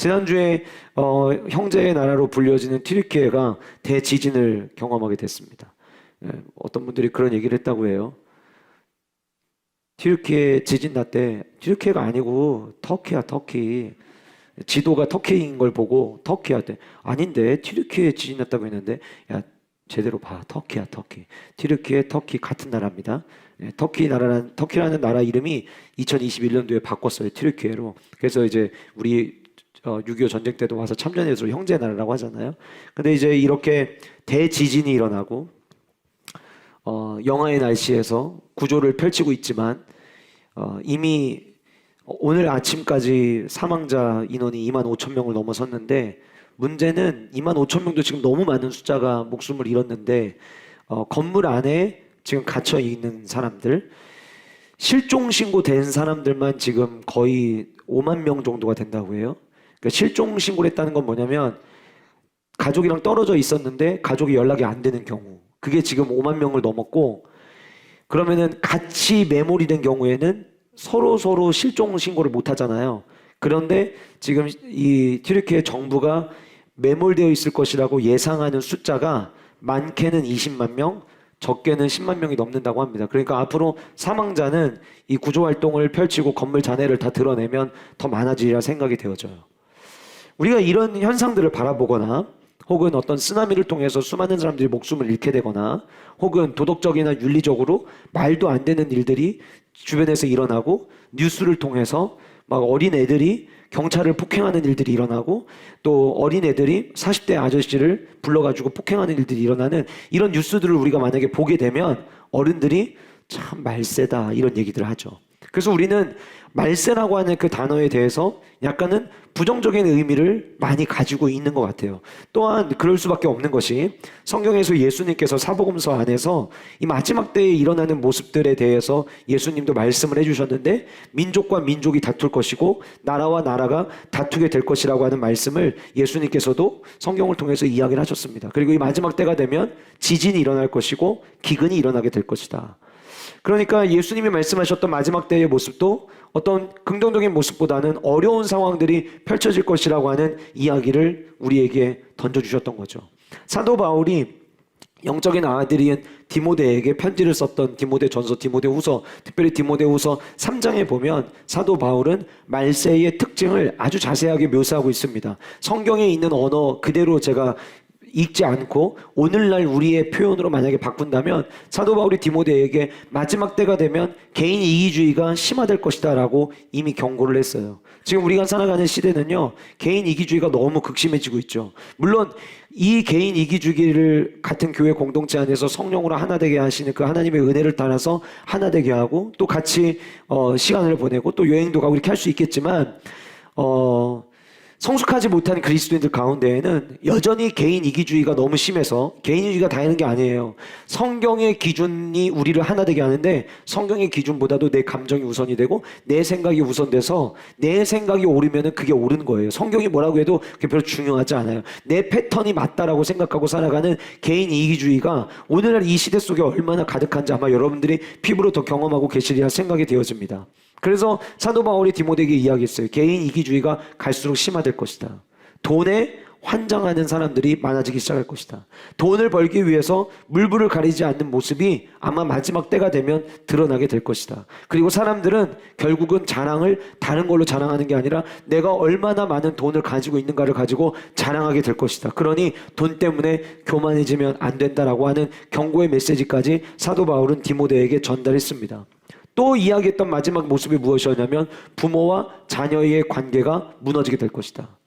지난주에 형제의 나라로 불려지는 튀르키예가 대지진을 경험하게 됐습니다. 어떤 분들이 그런 얘기를 했다고 해요. 튀르키예 지진 났대. 튀르키예가 아니고 터키야, 터키. 지도가 터키인 걸 보고 터키야 돼. 아닌데 튀르키예 지진 났다고 했는데, 야 제대로 봐. 터키야, 터키. 튀르키예, 터키 같은 나라입니다. 터키라는 나라 이름이 2021년도에 바꿨어요. 튀르키예로. 그래서 이제 우리 6.25 전쟁 때도 와서 참전해서 형제 나라라고 하잖아요. 근데 이제 이렇게 대지진이 일어나고 영하의 날씨에서 구조를 펼치고 있지만 이미 오늘 아침까지 사망자 인원이 2만 5천 명을 넘어섰는데, 문제는 2만 5천 명도 지금 너무 많은 숫자가 목숨을 잃었는데 건물 안에 지금 갇혀 있는 사람들, 실종 신고된 사람들만 지금 거의 5만 명 정도가 된다고 해요. 그러니까 실종 신고를 했다는 건 뭐냐면 가족이랑 떨어져 있었는데 가족이 연락이 안 되는 경우, 그게 지금 5만 명을 넘었고, 그러면은 같이 매몰이 된 경우에는 서로 실종 신고를 못 하잖아요. 그런데 지금 이 튀르키예 정부가 매몰되어 있을 것이라고 예상하는 숫자가 많게는 20만 명, 적게는 10만 명이 넘는다고 합니다. 그러니까 앞으로 사망자는 이 구조 활동을 펼치고 건물 잔해를 다 드러내면 더 많아지리라 생각이 되어져요. 우리가 이런 현상들을 바라보거나, 혹은 어떤 쓰나미를 통해서 수많은 사람들이 목숨을 잃게 되거나, 혹은 도덕적이나 윤리적으로 말도 안 되는 일들이 주변에서 일어나고, 뉴스를 통해서 막 어린 애들이 경찰을 폭행하는 일들이 일어나고, 또 어린 애들이 40대 아저씨를 불러가지고 폭행하는 일들이 일어나는 이런 뉴스들을 우리가 만약에 보게 되면 어른들이 참 말세다 이런 얘기들을 하죠. 그래서 우리는 말세라고 하는 그 단어에 대해서 약간은 부정적인 의미를 많이 가지고 있는 것 같아요. 또한 그럴 수밖에 없는 것이, 성경에서 예수님께서 사복음서 안에서 이 마지막 때에 일어나는 모습들에 대해서 예수님도 말씀을 해주셨는데, 민족과 민족이 다툴 것이고 나라와 나라가 다투게 될 것이라고 하는 말씀을 예수님께서도 성경을 통해서 이야기를 하셨습니다. 그리고 이 마지막 때가 되면 지진이 일어날 것이고 기근이 일어나게 될 것이다. 그러니까 예수님이 말씀하셨던 마지막 때의 모습도 어떤 긍정적인 모습보다는 어려운 상황들이 펼쳐질 것이라고 하는 이야기를 우리에게 던져주셨던 거죠. 사도 바울이 영적인 아들인 디모데에게 편지를 썼던 디모데전서, 디모데후서, 특별히 디모데후서 3장에 보면 사도 바울은 말세의 특징을 아주 자세하게 묘사하고 있습니다. 성경에 있는 언어 그대로 제가 읽지 않고 오늘날 우리의 표현으로 만약에 바꾼다면, 사도 바울이 디모데에게 마지막 때가 되면 개인 이기주의가 심화될 것이다 라고 이미 경고를 했어요. 지금 우리가 살아가는 시대는요, 개인 이기주의가 너무 극심해지고 있죠. 물론 이 개인 이기주의를 같은 교회 공동체 안에서 성령으로 하나 되게 하시는 그 하나님의 은혜를 따라서 하나 되게 하고, 또 같이 시간을 보내고 또 여행도 가고 이렇게 할 수 있겠지만, 성숙하지 못한 그리스도인들 가운데에는 여전히 개인 이기주의가 너무 심해서, 개인 이기주의가 다 있는 게 아니에요. 성경의 기준이 우리를 하나 되게 하는데, 성경의 기준보다도 내 감정이 우선이 되고 내 생각이 우선돼서 내 생각이 옳으면 그게 옳은 거예요. 성경이 뭐라고 해도 그게 별로 중요하지 않아요. 내 패턴이 맞다라고 생각하고 살아가는 개인 이기주의가 오늘날 이 시대 속에 얼마나 가득한지 아마 여러분들이 피부로 더 경험하고 계시리라 생각이 되어집니다. 그래서 사도 바울이 디모데에게 이야기했어요. 개인 이기주의가 갈수록 심화될 것이다. 돈에 환장하는 사람들이 많아지기 시작할 것이다. 돈을 벌기 위해서 물불을 가리지 않는 모습이 아마 마지막 때가 되면 드러나게 될 것이다. 그리고 사람들은 결국은 자랑을 다른 걸로 자랑하는 게 아니라 내가 얼마나 많은 돈을 가지고 있는가를 가지고 자랑하게 될 것이다. 그러니 돈 때문에 교만해지면 안 된다라고 하는 경고의 메시지까지 사도 바울은 디모데에게 전달했습니다. 또 이야기했던 마지막 모습이 무엇이었냐면, 부모와 자녀의 관계가 무너지게 될 것이다.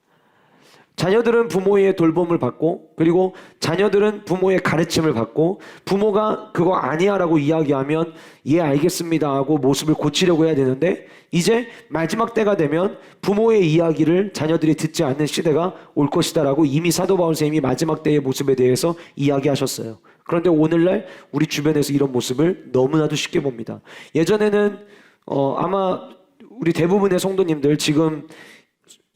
자녀들은 부모의 돌봄을 받고, 그리고 자녀들은 부모의 가르침을 받고, 부모가 그거 아니야 라고 이야기하면 예 알겠습니다 하고 모습을 고치려고 해야 되는데, 이제 마지막 때가 되면 부모의 이야기를 자녀들이 듣지 않는 시대가 올 것이다 라고 이미 사도 바울 선생님이 마지막 때의 모습에 대해서 이야기하셨어요. 그런데 오늘날 우리 주변에서 이런 모습을 너무나도 쉽게 봅니다. 예전에는 아마 우리 대부분의 성도님들 지금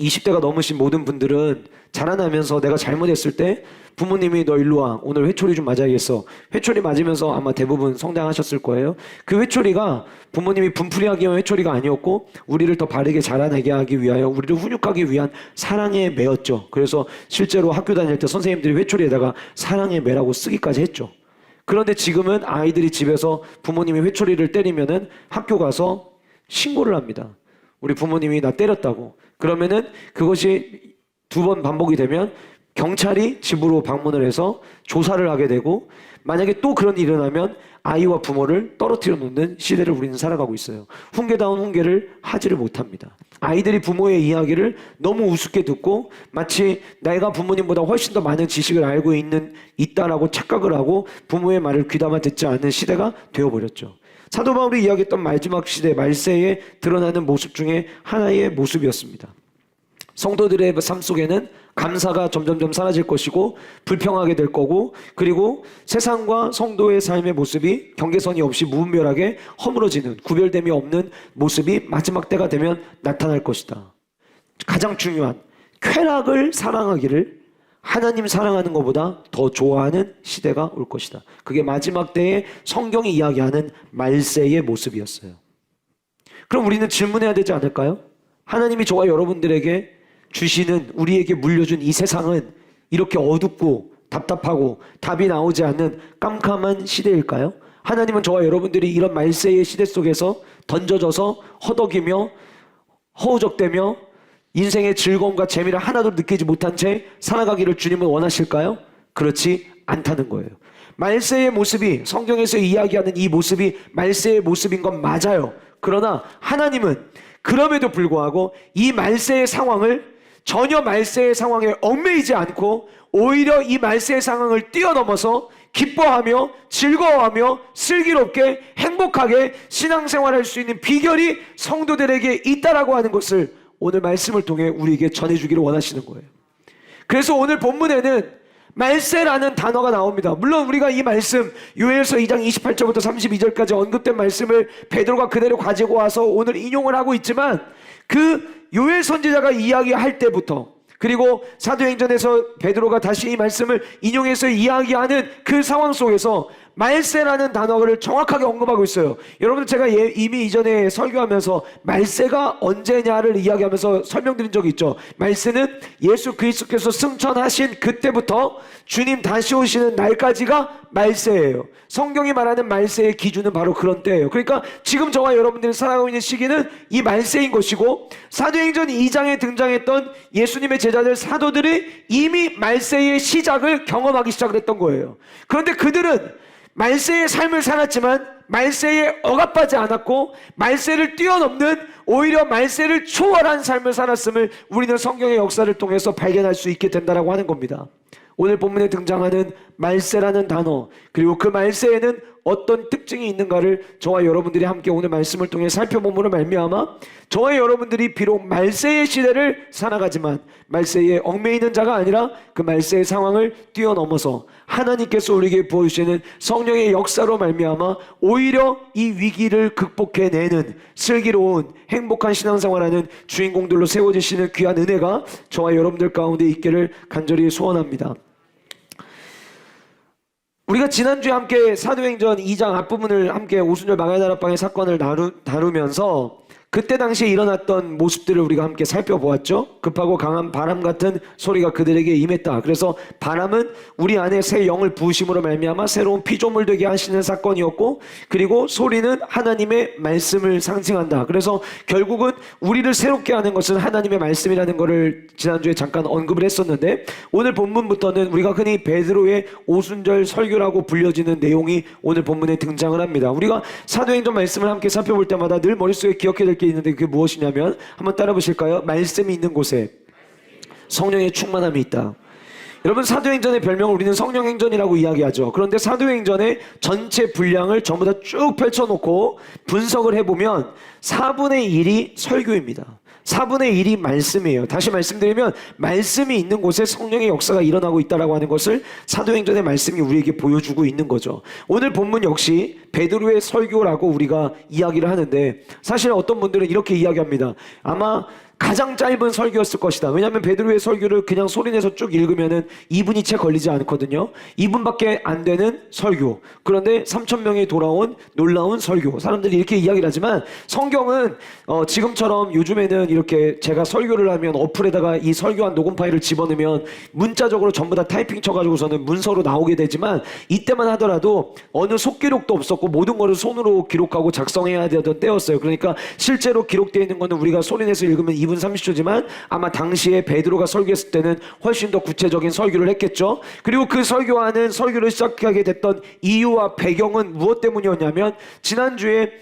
20대가 넘으신 모든 분들은 자라나면서 내가 잘못했을 때 부모님이 너 일로 와. 오늘 회초리 좀 맞아야겠어. 회초리 맞으면서 아마 대부분 성장하셨을 거예요. 그 회초리가 부모님이 분풀이 하기 위한 회초리가 아니었고 우리를 더 바르게 자라나게 하기 위하여 우리를 훈육하기 위한 사랑의 매였죠. 그래서 실제로 학교 다닐 때 선생님들이 회초리에다가 사랑의 매라고 쓰기까지 했죠. 그런데 지금은 아이들이 집에서 부모님이 회초리를 때리면은 학교 가서 신고를 합니다. 우리 부모님이 나 때렸다고. 그러면은 그것이 2번 반복이 되면 경찰이 집으로 방문을 해서 조사를 하게 되고, 만약에 또 그런 일이 일어나면 아이와 부모를 떨어뜨려 놓는 시대를 우리는 살아가고 있어요. 훈계다운 훈계를 하지를 못합니다. 아이들이 부모의 이야기를 너무 우습게 듣고 마치 내가 부모님보다 훨씬 더 많은 지식을 알고 있다라고 착각을 하고 부모의 말을 귀담아 듣지 않는 시대가 되어버렸죠. 사도 바울이 이야기했던 마지막 시대 말세에 드러나는 모습 중에 하나의 모습이었습니다. 성도들의 삶 속에는 감사가 점점점 사라질 것이고 불평하게 될 거고, 그리고 세상과 성도의 삶의 모습이 경계선이 없이 무분별하게 허물어지는, 구별됨이 없는 모습이 마지막 때가 되면 나타날 것이다. 가장 중요한 쾌락을 사랑하기를 하나님 사랑하는 것보다 더 좋아하는 시대가 올 것이다. 그게 마지막 때에 성경이 이야기하는 말세의 모습이었어요. 그럼 우리는 질문해야 되지 않을까요? 하나님이 저와 여러분들에게 주시는, 우리에게 물려준 이 세상은 이렇게 어둡고 답답하고 답이 나오지 않는 깜깜한 시대일까요? 하나님은 저와 여러분들이 이런 말세의 시대 속에서 던져져서 허덕이며 허우적대며 인생의 즐거움과 재미를 하나도 느끼지 못한 채 살아가기를 주님은 원하실까요? 그렇지 않다는 거예요. 말세의 모습이, 성경에서 이야기하는 이 모습이 말세의 모습인 건 맞아요. 그러나 하나님은 그럼에도 불구하고 이 말세의 상황을 전혀 말세의 상황에 얽매이지 않고 오히려 이 말세의 상황을 뛰어넘어서 기뻐하며 즐거워하며 슬기롭게 행복하게 신앙생활할 수 있는 비결이 성도들에게 있다라고 하는 것을 오늘 말씀을 통해 우리에게 전해주기를 원하시는 거예요. 그래서 오늘 본문에는 말세라는 단어가 나옵니다. 물론 우리가 이 말씀 요엘서 2장 28절부터 32절까지 언급된 말씀을 베드로가 그대로 가지고 와서 오늘 인용을 하고 있지만, 그 요엘 선지자가 이야기할 때부터, 그리고 사도행전에서 베드로가 다시 이 말씀을 인용해서 이야기하는 그 상황 속에서 말세라는 단어를 정확하게 언급하고 있어요. 여러분, 제가 이미 이전에 설교하면서 말세가 언제냐를 이야기하면서 설명드린 적이 있죠. 말세는 예수 그리스도께서 승천하신 그때부터 주님 다시 오시는 날까지가 말세예요. 성경이 말하는 말세의 기준은 바로 그런 때예요. 그러니까 지금 저와 여러분들이 살아가고 있는 시기는 이 말세인 것이고, 사도행전 2장에 등장했던 예수님의 제자들 사도들이 이미 말세의 시작을 경험하기 시작을 했던 거예요. 그런데 그들은 말세의 삶을 살았지만 말세에 억압하지 않았고 말세를 뛰어넘는, 오히려 말세를 초월한 삶을 살았음을 우리는 성경의 역사를 통해서 발견할 수 있게 된다라고 하는 겁니다. 오늘 본문에 등장하는 말세라는 단어, 그리고 그 말세에는 어떤 특징이 있는가를 저와 여러분들이 함께 오늘 말씀을 통해 살펴봄으로 말미암아 저와 여러분들이 비록 말세의 시대를 살아가지만 말세에 얽매이는 자가 아니라 그 말세의 상황을 뛰어넘어서 하나님께서 우리에게 부어주시는 성령의 역사로 말미암아 오히려 이 위기를 극복해내는 슬기로운 행복한 신앙생활하는 주인공들로 세워지시는 귀한 은혜가 저와 여러분들 가운데 있기를 간절히 소원합니다. 우리가 지난주에 함께 사도행전 2장 앞부분을 함께 오순절 망할다락방의 사건을 다루면서 그때 당시에 일어났던 모습들을 우리가 함께 살펴보았죠. 급하고 강한 바람 같은 소리가 그들에게 임했다. 그래서 바람은 우리 안에 새 영을 부으심으로 말미암아 새로운 피조물 되게 하시는 사건이었고, 그리고 소리는 하나님의 말씀을 상징한다. 그래서 결국은 우리를 새롭게 하는 것은 하나님의 말씀이라는 것을 지난주에 잠깐 언급을 했었는데, 오늘 본문부터는 우리가 흔히 베드로의 오순절 설교라고 불려지는 내용이 오늘 본문에 등장을 합니다. 우리가 사도행전 말씀을 함께 살펴볼 때마다 늘 머릿속에 기억해야 될 게 있는데 그게 무엇이냐면, 한번 따라 보실까요? 말씀이 있는 곳에 성령의 충만함이 있다. 여러분, 사도행전의 별명을 우리는 성령행전이라고 이야기하죠. 그런데 사도행전의 전체 분량을 전부 다 쭉 펼쳐놓고 분석을 해보면 4분의 1이 설교입니다. 4분의 1이 말씀이에요. 다시 말씀드리면 말씀이 있는 곳에 성령의 역사가 일어나고 있다고 하는 것을 사도행전의 말씀이 우리에게 보여주고 있는 거죠. 오늘 본문 역시 베드로의 설교라고 우리가 이야기를 하는데, 사실 어떤 분들은 이렇게 이야기합니다. 아마 가장 짧은 설교였을 것이다. 왜냐하면 베드로의 설교를 그냥 소리내서 쭉 읽으면은 2분이 채 걸리지 않거든요. 2분밖에 안 되는 설교. 그런데 3천 명이 돌아온 놀라운 설교. 사람들이 이렇게 이야기를 하지만 성경은 지금처럼 요즘에는 이렇게 제가 설교를 하면 어플에다가 이 설교한 녹음 파일을 집어넣으면 문자적으로 전부 다 타이핑 쳐가지고서는 문서로 나오게 되지만 이때만 하더라도 어느 속기록도 없었고 모든 거를 손으로 기록하고 작성해야 되던 때였어요. 그러니까 실제로 기록되어 있는 거는 우리가 소리내서 읽으면 2분 30초지만 아마 당시에 베드로가 설교했을 때는 훨씬 더 구체적인 설교를 했겠죠. 그리고 그 설교하는 설교를 시작하게 됐던 이유와 배경은 무엇 때문이었냐면 지난주에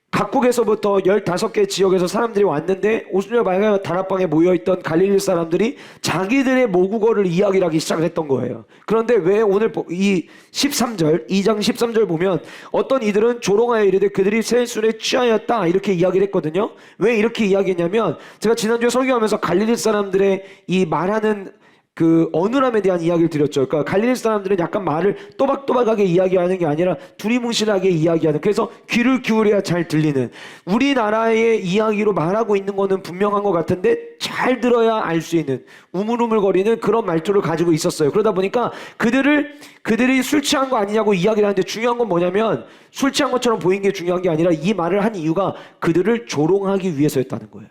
각국에서부터 15개 지역에서 사람들이 왔는데 오순절 말가 다락방에 모여있던 갈릴리 사람들이 자기들의 모국어를 이야기를 하기 시작했던 거예요. 그런데 왜 오늘 이 13절 2장 13절 보면 어떤 이들은 조롱하여 이르되 그들이 새 술에 취하였다 이렇게 이야기를 했거든요. 왜 이렇게 이야기했냐면 제가 지난주에 설교하면서 갈릴리 사람들의 이 말하는 그 어눌함에 대한 이야기를 드렸죠. 그러니까 갈릴리 사람들은 약간 말을 또박또박하게 이야기하는 게 아니라 두리뭉실하게 이야기하는, 그래서 귀를 기울여야 잘 들리는, 우리나라의 이야기로 말하고 있는 거는 분명한 것 같은데 잘 들어야 알 수 있는 우물우물거리는 그런 말투를 가지고 있었어요. 그러다 보니까 그들이 술 취한 거 아니냐고 이야기를 하는데 중요한 건 뭐냐면 술 취한 것처럼 보이는 게 중요한 게 아니라 이 말을 한 이유가 그들을 조롱하기 위해서였다는 거예요.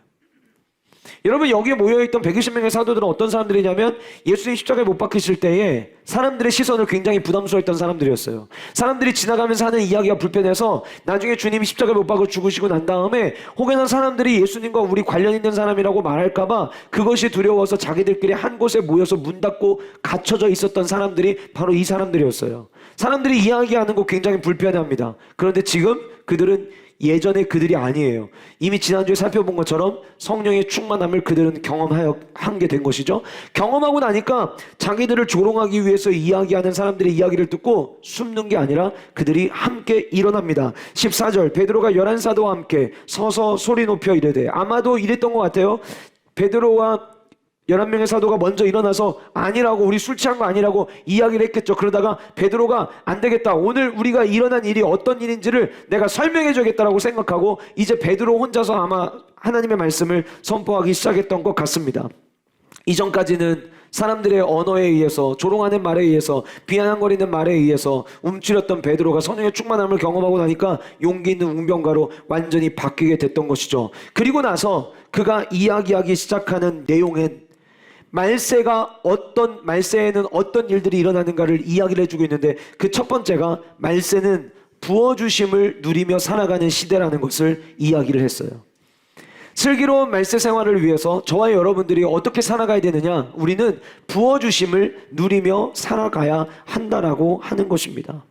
여러분, 여기에 모여있던 120명의 사도들은 어떤 사람들이냐면 예수님 십자가에 못 박히실 때에 사람들의 시선을 굉장히 부담스러워했던 사람들이었어요. 사람들이 지나가면서 하는 이야기가 불편해서 나중에 주님이 십자가에 못 박아 죽으시고 난 다음에 혹여나 사람들이 예수님과 우리 관련 있는 사람이라고 말할까봐 그것이 두려워서 자기들끼리 한 곳에 모여서 문 닫고 갇혀져 있었던 사람들이 바로 이 사람들이었어요. 사람들이 이야기하는 거 굉장히 불편해합니다. 그런데 지금 그들은 예전에 그들이 아니에요. 이미 지난주에 살펴본 것처럼 성령의 충만함을 그들은 경험하여 한 게 된 것이죠. 경험하고 나니까 자기들을 조롱하기 위해서 이야기하는 사람들의 이야기를 듣고 숨는 게 아니라 그들이 함께 일어납니다. 14절 베드로가 11사도와 함께 서서 소리 높여 이르되, 아마도 이랬던 것 같아요. 베드로와 11명의 사도가 먼저 일어나서 아니라고, 우리 술 취한 거 아니라고 이야기를 했겠죠. 그러다가 베드로가 안 되겠다, 오늘 우리가 일어난 일이 어떤 일인지를 내가 설명해 줘야겠다라고 생각하고 이제 베드로 혼자서 아마 하나님의 말씀을 선포하기 시작했던 것 같습니다. 이전까지는 사람들의 언어에 의해서, 조롱하는 말에 의해서, 비아냥거리는 말에 의해서 움츠렸던 베드로가 성령의 충만함을 경험하고 나니까 용기 있는 웅변가로 완전히 바뀌게 됐던 것이죠. 그리고 나서 그가 이야기하기 시작하는 내용은 말세에는 어떤 일들이 일어나는가를 이야기를 해주고 있는데 그 첫 번째가 말세는 부어주심을 누리며 살아가는 시대라는 것을 이야기를 했어요. 슬기로운 말세 생활을 위해서 저와 여러분들이 어떻게 살아가야 되느냐? 우리는 부어주심을 누리며 살아가야 한다라고 하는 것입니다.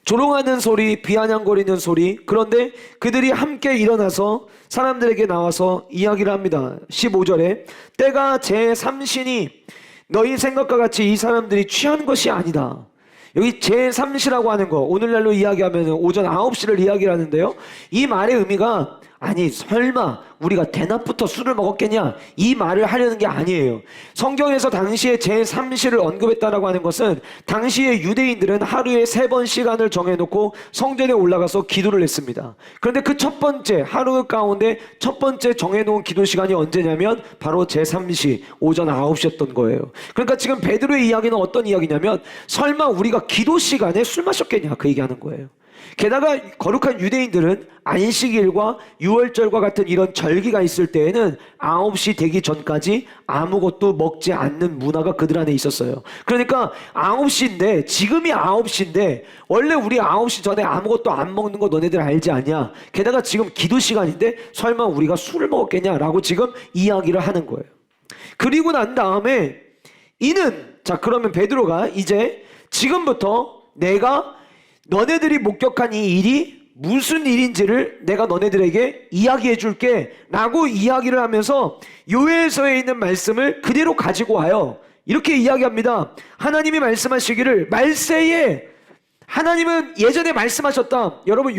조롱하는 소리, 비아냥거리는 소리, 그런데 그들이 함께 일어나서 사람들에게 나와서 이야기를 합니다. 15절에 때가 제3시니 너희 생각과 같이 이 사람들이 취한 것이 아니다. 여기 제3시라고 하는 거, 오늘날로 이야기하면 오전 9시를 이야기를 하는데요. 이 말의 의미가 아니 설마 우리가 대낮부터 술을 먹었겠냐, 이 말을 하려는 게 아니에요. 성경에서 당시에 제3시를 언급했다라고 하는 것은 당시에 유대인들은 하루에 3번 시간을 정해놓고 성전에 올라가서 기도를 했습니다. 그런데 그 첫 번째 하루 가운데 첫 번째 정해놓은 기도 시간이 언제냐면 바로 제3시 오전 9시였던 거예요. 그러니까 지금 베드로의 이야기는 어떤 이야기냐면 설마 우리가 기도 시간에 술 마셨겠냐, 그 얘기하는 거예요. 게다가 거룩한 유대인들은 안식일과 유월절과 같은 이런 절기가 있을 때에는 9시 되기 전까지 아무것도 먹지 않는 문화가 그들 안에 있었어요. 그러니까 9시인데, 지금이 9시인데 원래 우리 9시 전에 아무것도 안 먹는 거 너네들 알지 않냐? 게다가 지금 기도 시간인데 설마 우리가 술을 먹었겠냐라고 지금 이야기를 하는 거예요. 그리고 난 다음에 자 그러면 베드로가 이제 지금부터 내가 너네들이 목격한 이 일이 무슨 일인지를 내가 너네들에게 이야기해 줄게 라고 이야기를 하면서 요엘서에 있는 말씀을 그대로 가지고 와요. 이렇게 이야기합니다. 하나님이 말씀하시기를 말세에, 하나님은 예전에 말씀하셨다. 여러분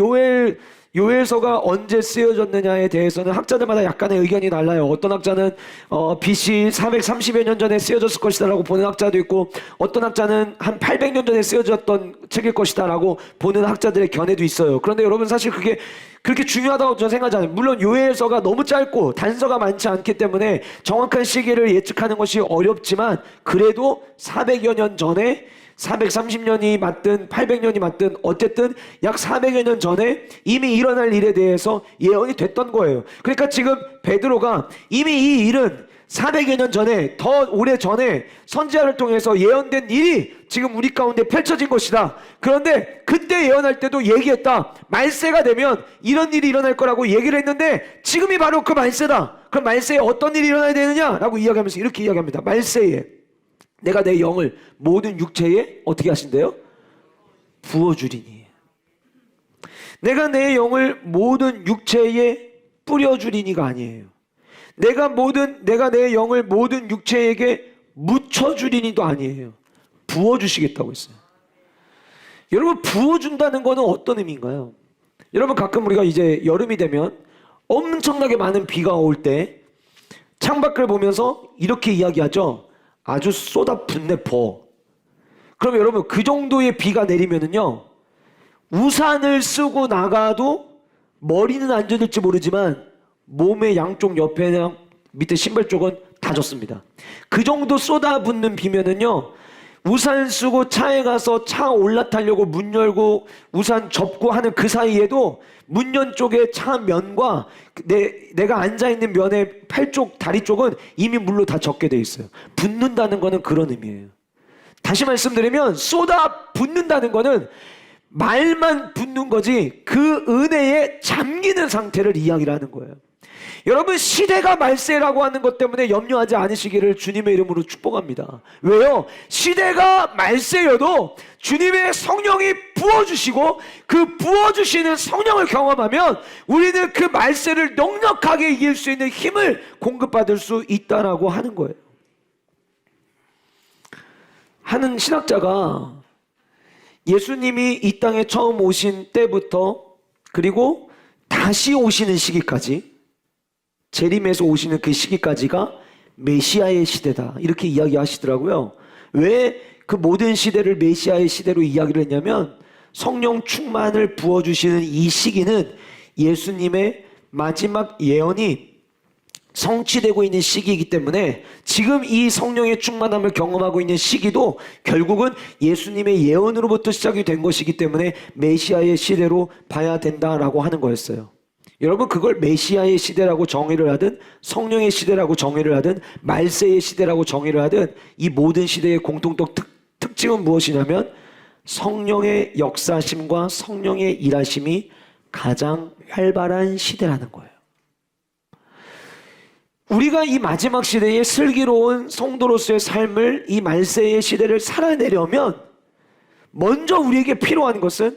요엘서가 언제 쓰여졌느냐에 대해서는 학자들마다 약간의 의견이 달라요. 어떤 학자는 BC 430여 년 전에 쓰여졌을 것이다 라고 보는 학자도 있고, 어떤 학자는 한 800년 전에 쓰여졌던 책일 것이다 라고 보는 학자들의 견해도 있어요. 그런데 여러분, 사실 그게 그렇게 중요하다고 저는 생각하지 않아요. 물론 요엘서가 너무 짧고 단서가 많지 않기 때문에 정확한 시기를 예측하는 것이 어렵지만, 그래도 400여 년 전에 430년이 맞든 800년이 맞든 어쨌든 약 400여 년 전에 이미 일어날 일에 대해서 예언이 됐던 거예요. 그러니까 지금 베드로가 이미 이 일은 400여 년 전에, 더 오래 전에 선지자를 통해서 예언된 일이 지금 우리 가운데 펼쳐진 것이다. 그런데 그때 예언할 때도 얘기했다. 말세가 되면 이런 일이 일어날 거라고 얘기를 했는데 지금이 바로 그 말세다. 그럼 말세에 어떤 일이 일어나야 되느냐라고 이야기하면서 이렇게 이야기합니다. 말세에 내가 내 영을 모든 육체에 어떻게 하신대요? 부어주리니. 내가 내 영을 모든 육체에 뿌려주리니가 아니에요. 내가 내 영을 모든 육체에게 묻혀주리니도 아니에요. 부어주시겠다고 했어요. 여러분, 부어준다는 거는 어떤 의미인가요? 여러분, 가끔 우리가 이제 여름이 되면 엄청나게 많은 비가 올 때 창밖을 보면서 이렇게 이야기하죠. 아주 쏟아붓네 버. 그럼 여러분, 그 정도의 비가 내리면은요, 우산을 쓰고 나가도 머리는 안 젖을지 모르지만 몸의 양쪽 옆에나 밑에 신발 쪽은 다 젖습니다. 그 정도 쏟아붓는 비면은요, 우산 쓰고 차에 가서 차 올라타려고 문 열고 우산 접고 하는 그 사이에도 문연 쪽에 차 면과 내가 앉아있는 면의 팔 쪽, 다리 쪽은 이미 물로 다 젖게 돼 있어요. 붓는다는 거는 그런 의미예요. 다시 말씀드리면 쏟아 붓는다는 거는 말만 붓는 거지 그 은혜에 잠기는 상태를 이야기를 하는 거예요. 여러분, 시대가 말세라고 하는 것 때문에 염려하지 않으시기를 주님의 이름으로 축복합니다. 왜요? 시대가 말세여도 주님의 성령이 부어주시고 그 부어주시는 성령을 경험하면 우리는 그 말세를 넉넉하게 이길 수 있는 힘을 공급받을 수 있다라고 하는 거예요. 하는 신학자가 예수님이 이 땅에 처음 오신 때부터 그리고 다시 오시는 시기까지, 재림에서 오시는 그 시기까지가 메시아의 시대다, 이렇게 이야기하시더라고요. 왜 그 모든 시대를 메시아의 시대로 이야기를 했냐면, 성령 충만을 부어주시는 이 시기는 예수님의 마지막 예언이 성취되고 있는 시기이기 때문에 지금 이 성령의 충만함을 경험하고 있는 시기도 결국은 예수님의 예언으로부터 시작이 된 것이기 때문에 메시아의 시대로 봐야 된다라고 하는 거였어요. 여러분, 그걸 메시아의 시대라고 정의를 하든 성령의 시대라고 정의를 하든 말세의 시대라고 정의를 하든 이 모든 시대의 공통적 특징은 무엇이냐면 성령의 역사심과 성령의 일하심이 가장 활발한 시대라는 거예요. 우리가 이 마지막 시대의 슬기로운 성도로서의 삶을, 이 말세의 시대를 살아내려면 먼저 우리에게 필요한 것은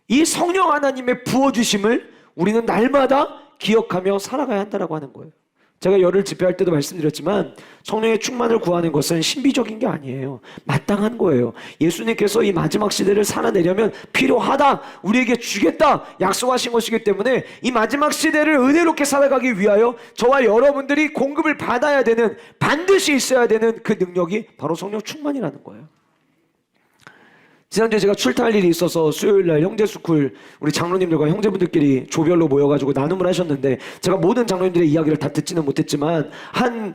이 성령 하나님의 부어주심을 우리는 날마다 기억하며 살아가야 한다고 하는 거예요. 제가 열흘 집회할 때도 말씀드렸지만 성령의 충만을 구하는 것은 신비적인 게 아니에요. 마땅한 거예요. 예수님께서 이 마지막 시대를 살아내려면 필요하다, 우리에게 주겠다 약속하신 것이기 때문에 이 마지막 시대를 은혜롭게 살아가기 위하여 저와 여러분들이 공급을 받아야 되는, 반드시 있어야 되는 그 능력이 바로 성령 충만이라는 거예요. 지난주에 제가 출타할 일이 있어서 수요일날 형제스쿨 우리 장로님들과 형제분들끼리 조별로 모여가지고 나눔을 하셨는데, 제가 모든 장로님들의 이야기를 다 듣지는 못했지만 한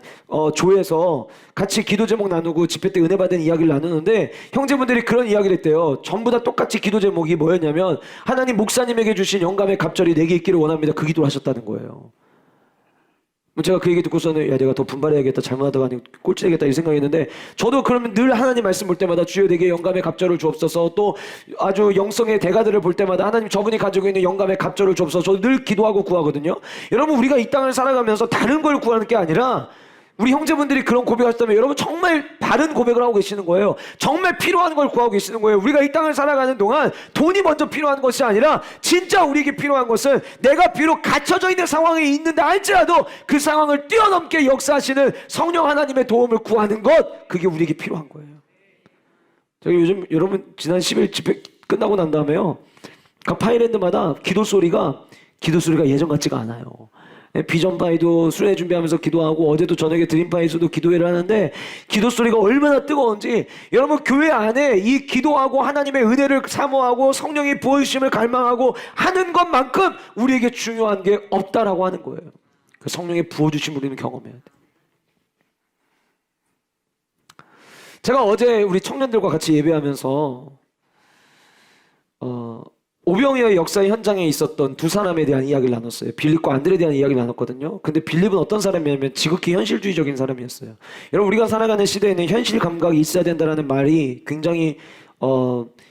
조에서 같이 기도 제목 나누고 집회 때 은혜 받은 이야기를 나누는데 형제분들이 그런 이야기를 했대요. 전부 다 똑같이 기도 제목이 뭐였냐면, 하나님 목사님에게 주신 영감의 갑절이 내게 있기를 원합니다, 그 기도를 하셨다는 거예요. 제가 그 얘기 듣고서는 야, 내가 더 분발해야겠다, 잘못하다가 아니 꼴찌되겠다 이 생각했는데, 저도 그러면 늘 하나님 말씀 볼 때마다 주여 내게 영감의 갑절을 주옵소서, 또 아주 영성의 대가들을 볼 때마다 하나님 저분이 가지고 있는 영감의 갑절을 주옵소서, 저도 늘 기도하고 구하거든요. 여러분, 우리가 이 땅을 살아가면서 다른 걸 구하는 게 아니라, 우리 형제분들이 그런 고백하셨다면 여러분 정말 바른 고백을 하고 계시는 거예요. 정말 필요한 걸 구하고 계시는 거예요. 우리가 이 땅을 살아가는 동안 돈이 먼저 필요한 것이 아니라 진짜 우리에게 필요한 것은 내가 비록 갇혀져 있는 상황에 있는데 할지라도 그 상황을 뛰어넘게 역사하시는 성령 하나님의 도움을 구하는 것, 그게 우리에게 필요한 거예요. 저기 요즘 여러분 지난 10일 집회 끝나고 난 다음에요, 각 파일랜드마다 기도 소리가 기도 소리가 예전 같지가 않아요. 비전파이도 수련회 준비하면서 기도하고 어제도 저녁에 드림파이에서도 기도회를 하는데 기도 소리가 얼마나 뜨거운지 여러분 교회 안에 이 기도하고 하나님의 은혜를 사모하고 성령의 부어주심을 갈망하고 하는 것만큼 우리에게 중요한 게 없다라고 하는 거예요. 그 성령의 부어주심을 우리는 경험해야 돼. 제가 어제 우리 청년들과 같이 예배하면서 오병이어의 역사의 현장에 있었던 두 사람에 대한 이야기를 나눴어요. 빌립과 안드레에 대한 이야기를 나눴거든요. 근데 빌립은 어떤 사람이냐면 지극히 현실주의적인 사람이었어요. 여러분 우리가 살아가는 시대에는 현실 감각이 있어야 된다는 말이 굉장히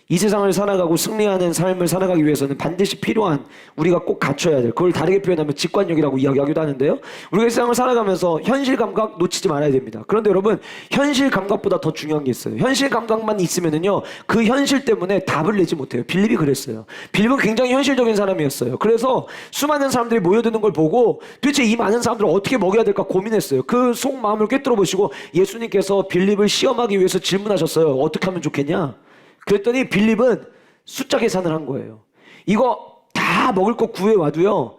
이 세상을 살아가고 승리하는 삶을 살아가기 위해서는 반드시 필요한 우리가 꼭 갖춰야 될, 그걸 다르게 표현하면 직관력이라고 이야기하기도 하는데요. 우리가 이 세상을 살아가면서 현실 감각 놓치지 말아야 됩니다. 그런데 여러분 현실 감각보다 더 중요한 게 있어요. 현실 감각만 있으면은요 그 현실 때문에 답을 내지 못해요. 빌립이 그랬어요. 빌립은 굉장히 현실적인 사람이었어요. 그래서 수많은 사람들이 모여드는 걸 보고 도대체 이 많은 사람들을 어떻게 먹여야 될까 고민했어요. 그 속마음을 꿰뚫어 보시고 예수님께서 빌립을 시험하기 위해서 질문하셨어요. 어떻게 하면 좋겠냐? 그랬더니 빌립은 숫자 계산을 한 거예요. 이거 다 먹을 거 구해와도요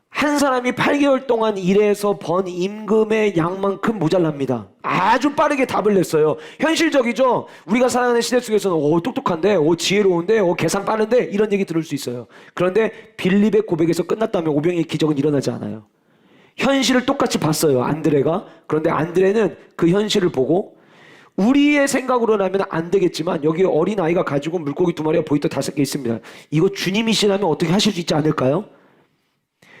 한 사람이 8개월 동안 일해서 번 임금의 양만큼 모자랍니다. 아주 빠르게 답을 냈어요. 현실적이죠. 우리가 살아가는 시대 속에서는 똑똑한데 지혜로운데 계산 빠른데 이런 얘기 들을 수 있어요. 그런데 빌립의 고백에서 끝났다면 오병이의 기적은 일어나지 않아요. 현실을 똑같이 봤어요, 안드레가. 그런데 안드레는 그 현실을 보고 우리의 생각으로라면 안 되겠지만 여기 어린아이가 가지고 물고기 2마리와 보이터 5개 있습니다. 이거 주님이시라면 어떻게 하실 수 있지 않을까요?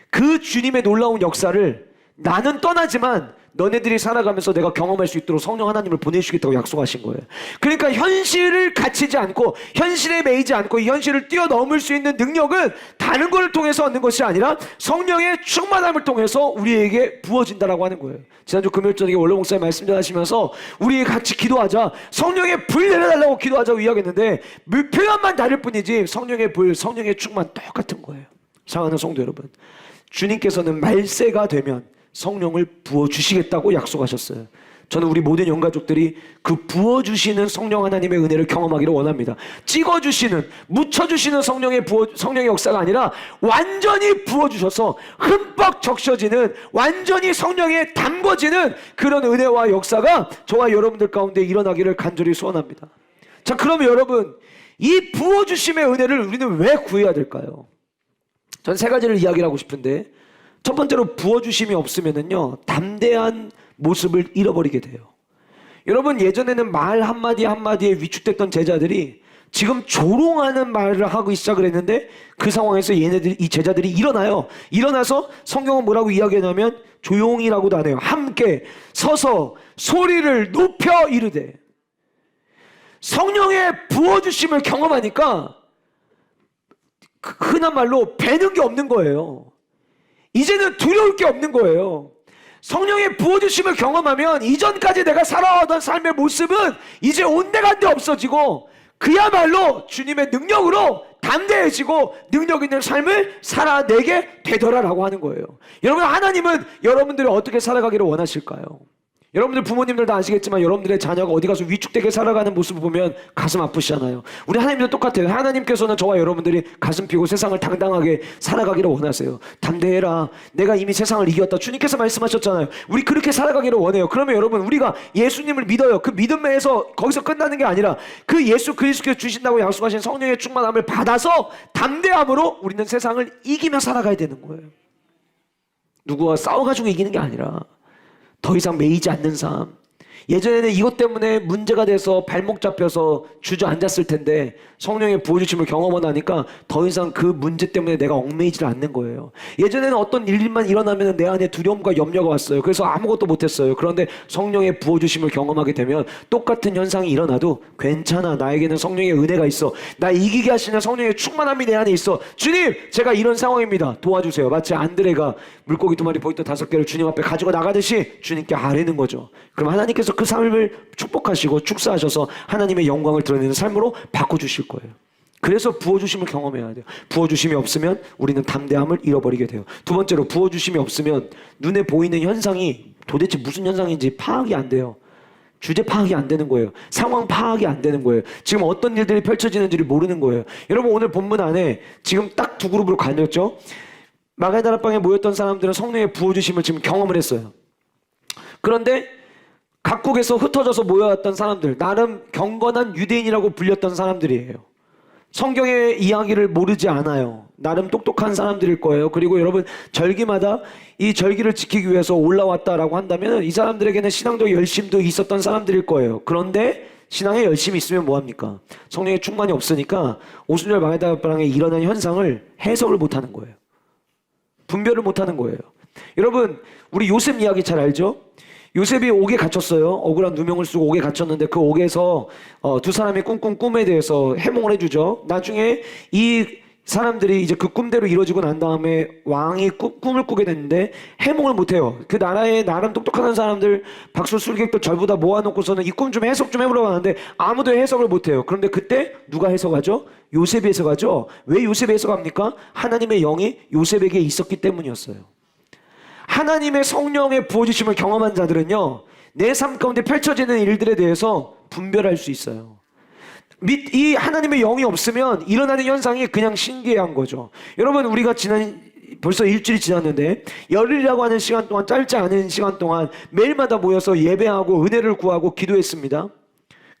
그 주님의 놀라운 역사를 나는 떠나지만 너네들이 살아가면서 내가 경험할 수 있도록 성령 하나님을 보내주시겠다고 약속하신 거예요. 그러니까 현실을 갇히지 않고 현실에 매이지 않고 이 현실을 뛰어넘을 수 있는 능력은 다른 것을 통해서 얻는 것이 아니라 성령의 충만함을 통해서 우리에게 부어진다라고 하는 거예요. 지난주 금요일 저녁에 원로 목사님 말씀 전하시면서 우리 같이 기도하자, 성령의 불 내려달라고 기도하자고 이야기했는데 표현만 다를 뿐이지 성령의 불, 성령의 충만 똑같은 거예요. 사랑하는 성도 여러분, 주님께서는 말세가 되면 성령을 부어주시겠다고 약속하셨어요. 저는 우리 모든 영가족들이 그 부어주시는 성령 하나님의 은혜를 경험하기를 원합니다. 찍어주시는, 묻혀주시는 성령의 역사가 아니라 완전히 부어주셔서 흠뻑 적셔지는, 완전히 성령에 담궈지는 그런 은혜와 역사가 저와 여러분들 가운데 일어나기를 간절히 소원합니다. 자, 그러면 여러분, 이 부어주심의 은혜를 우리는 왜 구해야 될까요? 전 3가지를 이야기를 하고 싶은데, 첫 번째로 부어주심이 없으면은요 담대한 모습을 잃어버리게 돼요. 여러분 예전에는 말 한마디 한마디에 위축됐던 제자들이 지금 조롱하는 말을 하고 시작을 했는데 그 상황에서 이 제자들이 일어나서 성경은 뭐라고 이야기하냐면 조용히라고도 안 해요. 함께 서서 소리를 높여 이르되. 성령의 부어주심을 경험하니까 흔한 말로 배는 게 없는 거예요. 이제는 두려울 게 없는 거예요. 성령의 부어주심을 경험하면 이전까지 내가 살아오던 삶의 모습은 이제 온데간데 없어지고 그야말로 주님의 능력으로 담대해지고 능력 있는 삶을 살아내게 되더라라고 하는 거예요. 여러분, 하나님은 여러분들이 어떻게 살아가기를 원하실까요? 여러분들 부모님들 다 아시겠지만 여러분들의 자녀가 어디 가서 위축되게 살아가는 모습을 보면 가슴 아프시잖아요. 우리 하나님도 똑같아요. 하나님께서는 저와 여러분들이 가슴 피고 세상을 당당하게 살아가기를 원하세요. 담대해라. 내가 이미 세상을 이겼다. 주님께서 말씀하셨잖아요. 우리 그렇게 살아가기를 원해요. 그러면 여러분, 우리가 예수님을 믿어요. 그 믿음에서 거기서 끝나는 게 아니라 그 예수 그리스도께서 주신다고 약속하신 성령의 충만함을 받아서 담대함으로 우리는 세상을 이기며 살아가야 되는 거예요. 누구와 싸워가지고 이기는 게 아니라 더 이상 매이지 않는 삶. 예전에는 이것 때문에 문제가 돼서 발목 잡혀서 주저앉았을 텐데 성령의 부어주심을 경험하고 나니까 더 이상 그 문제 때문에 내가 얽매이질 않는 거예요. 예전에는 어떤 일만 일어나면 내 안에 두려움과 염려가 왔어요. 그래서 아무것도 못했어요. 그런데 성령의 부어주심을 경험하게 되면 똑같은 현상이 일어나도 괜찮아. 나에게는 성령의 은혜가 있어. 나 이기게 하시는 성령의 충만함이 내 안에 있어. 주님, 제가 이런 상황입니다. 도와주세요. 마치 안드레가 물고기 2마리 보이터 5개를 주님 앞에 가지고 나가듯이 주님께 아뢰는 거죠. 그럼 하나님께서 그 삶을 축복하시고 축사하셔서 하나님의 영광을 드러내는 삶으로 바꿔주실 거예요. 그래서 부어주심을 경험해야 돼요. 부어주심이 없으면 우리는 담대함을 잃어버리게 돼요. 두 번째로, 부어주심이 없으면 눈에 보이는 현상이 도대체 무슨 현상인지 파악이 안 돼요. 주제 파악이 안 되는 거예요. 상황 파악이 안 되는 거예요. 지금 어떤 일들이 펼쳐지는지를 모르는 거예요. 여러분 오늘 본문 안에 지금 딱 두 그룹으로 갈렸죠. 마가의 다락방에 모였던 사람들은 성령의 부어주심을 지금 경험을 했어요. 그런데 각국에서 흩어져서 모여왔던 사람들, 나름 경건한 유대인이라고 불렸던 사람들이에요. 성경의 이야기를 모르지 않아요. 나름 똑똑한 사람들일 거예요. 그리고 여러분 절기마다 이 절기를 지키기 위해서 올라왔다라고 한다면 이 사람들에게는 신앙적 열심도 있었던 사람들일 거예요. 그런데 신앙에 열심이 있으면 뭐합니까? 성령의 충만이 없으니까 오순절 마가다락방에 일어난 현상을 해석을 못하는 거예요. 분별을 못하는 거예요. 여러분 우리 요셉 이야기 잘 알죠? 요셉이 옥에 갇혔어요. 억울한 누명을 쓰고 옥에 갇혔는데 그 옥에서 두 사람이 꿈꾼 꿈에 대해서 해몽을 해주죠. 나중에 이 사람들이 이제 그 꿈대로 이루어지고 난 다음에 왕이 꿈을 꾸게 됐는데 해몽을 못해요. 그 나라에 나름 똑똑한 사람들 박수 술객들 전부 다 모아놓고서는 이 꿈 좀 해석 좀 해보려고 하는데 아무도 해석을 못해요. 그런데 그때 누가 해석하죠? 요셉이 해석하죠. 왜 요셉이 해석합니까? 하나님의 영이 요셉에게 있었기 때문이었어요. 하나님의 성령의 부어주심을 경험한 자들은요, 내 삶 가운데 펼쳐지는 일들에 대해서 분별할 수 있어요. 이 하나님의 영이 없으면 일어나는 현상이 그냥 신기한 거죠. 여러분 우리가 벌써 일주일이 지났는데 열흘이라고 하는 시간 동안, 짧지 않은 시간 동안 매일마다 모여서 예배하고 은혜를 구하고 기도했습니다.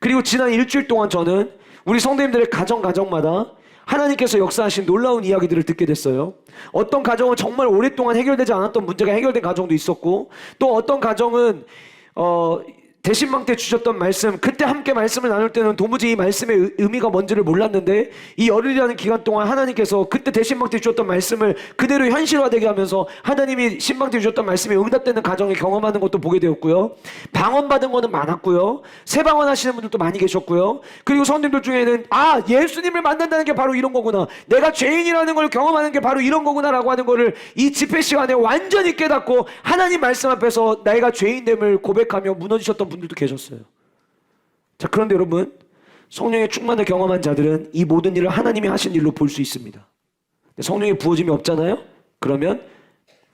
그리고 지난 일주일 동안 저는 우리 성도님들의 가정마다 하나님께서 역사하신 놀라운 이야기들을 듣게 됐어요. 어떤 가정은 정말 오랫동안 해결되지 않았던 문제가 해결된 가정도 있었고, 또 어떤 가정은 대신방 때 주셨던 말씀, 그때 함께 말씀을 나눌 때는 도무지 이 말씀의 의미가 뭔지를 몰랐는데 이 열흘이라는 기간 동안 하나님께서 그때 대신방 때 주셨던 말씀을 그대로 현실화되게 하면서 하나님이 신방 때 주셨던 말씀이 응답되는 가정을 경험하는 것도 보게 되었고요. 방언받은 거는 많았고요. 새방언 하시는 분들도 많이 계셨고요. 그리고 성도님들 중에는 예수님을 만난다는 게 바로 이런 거구나, 내가 죄인이라는 걸 경험하는 게 바로 이런 거구나 라고 하는 거를 이 집회 시간에 완전히 깨닫고 하나님 말씀 앞에서 내가 죄인됨을 고백하며 무너지셨던 분들도 계셨어요. 자, 그런데 여러분 성령의 충만을 경험한 자들은 이 모든 일을 하나님이 하신 일로 볼 수 있습니다. 성령의 부어짐이 없잖아요? 그러면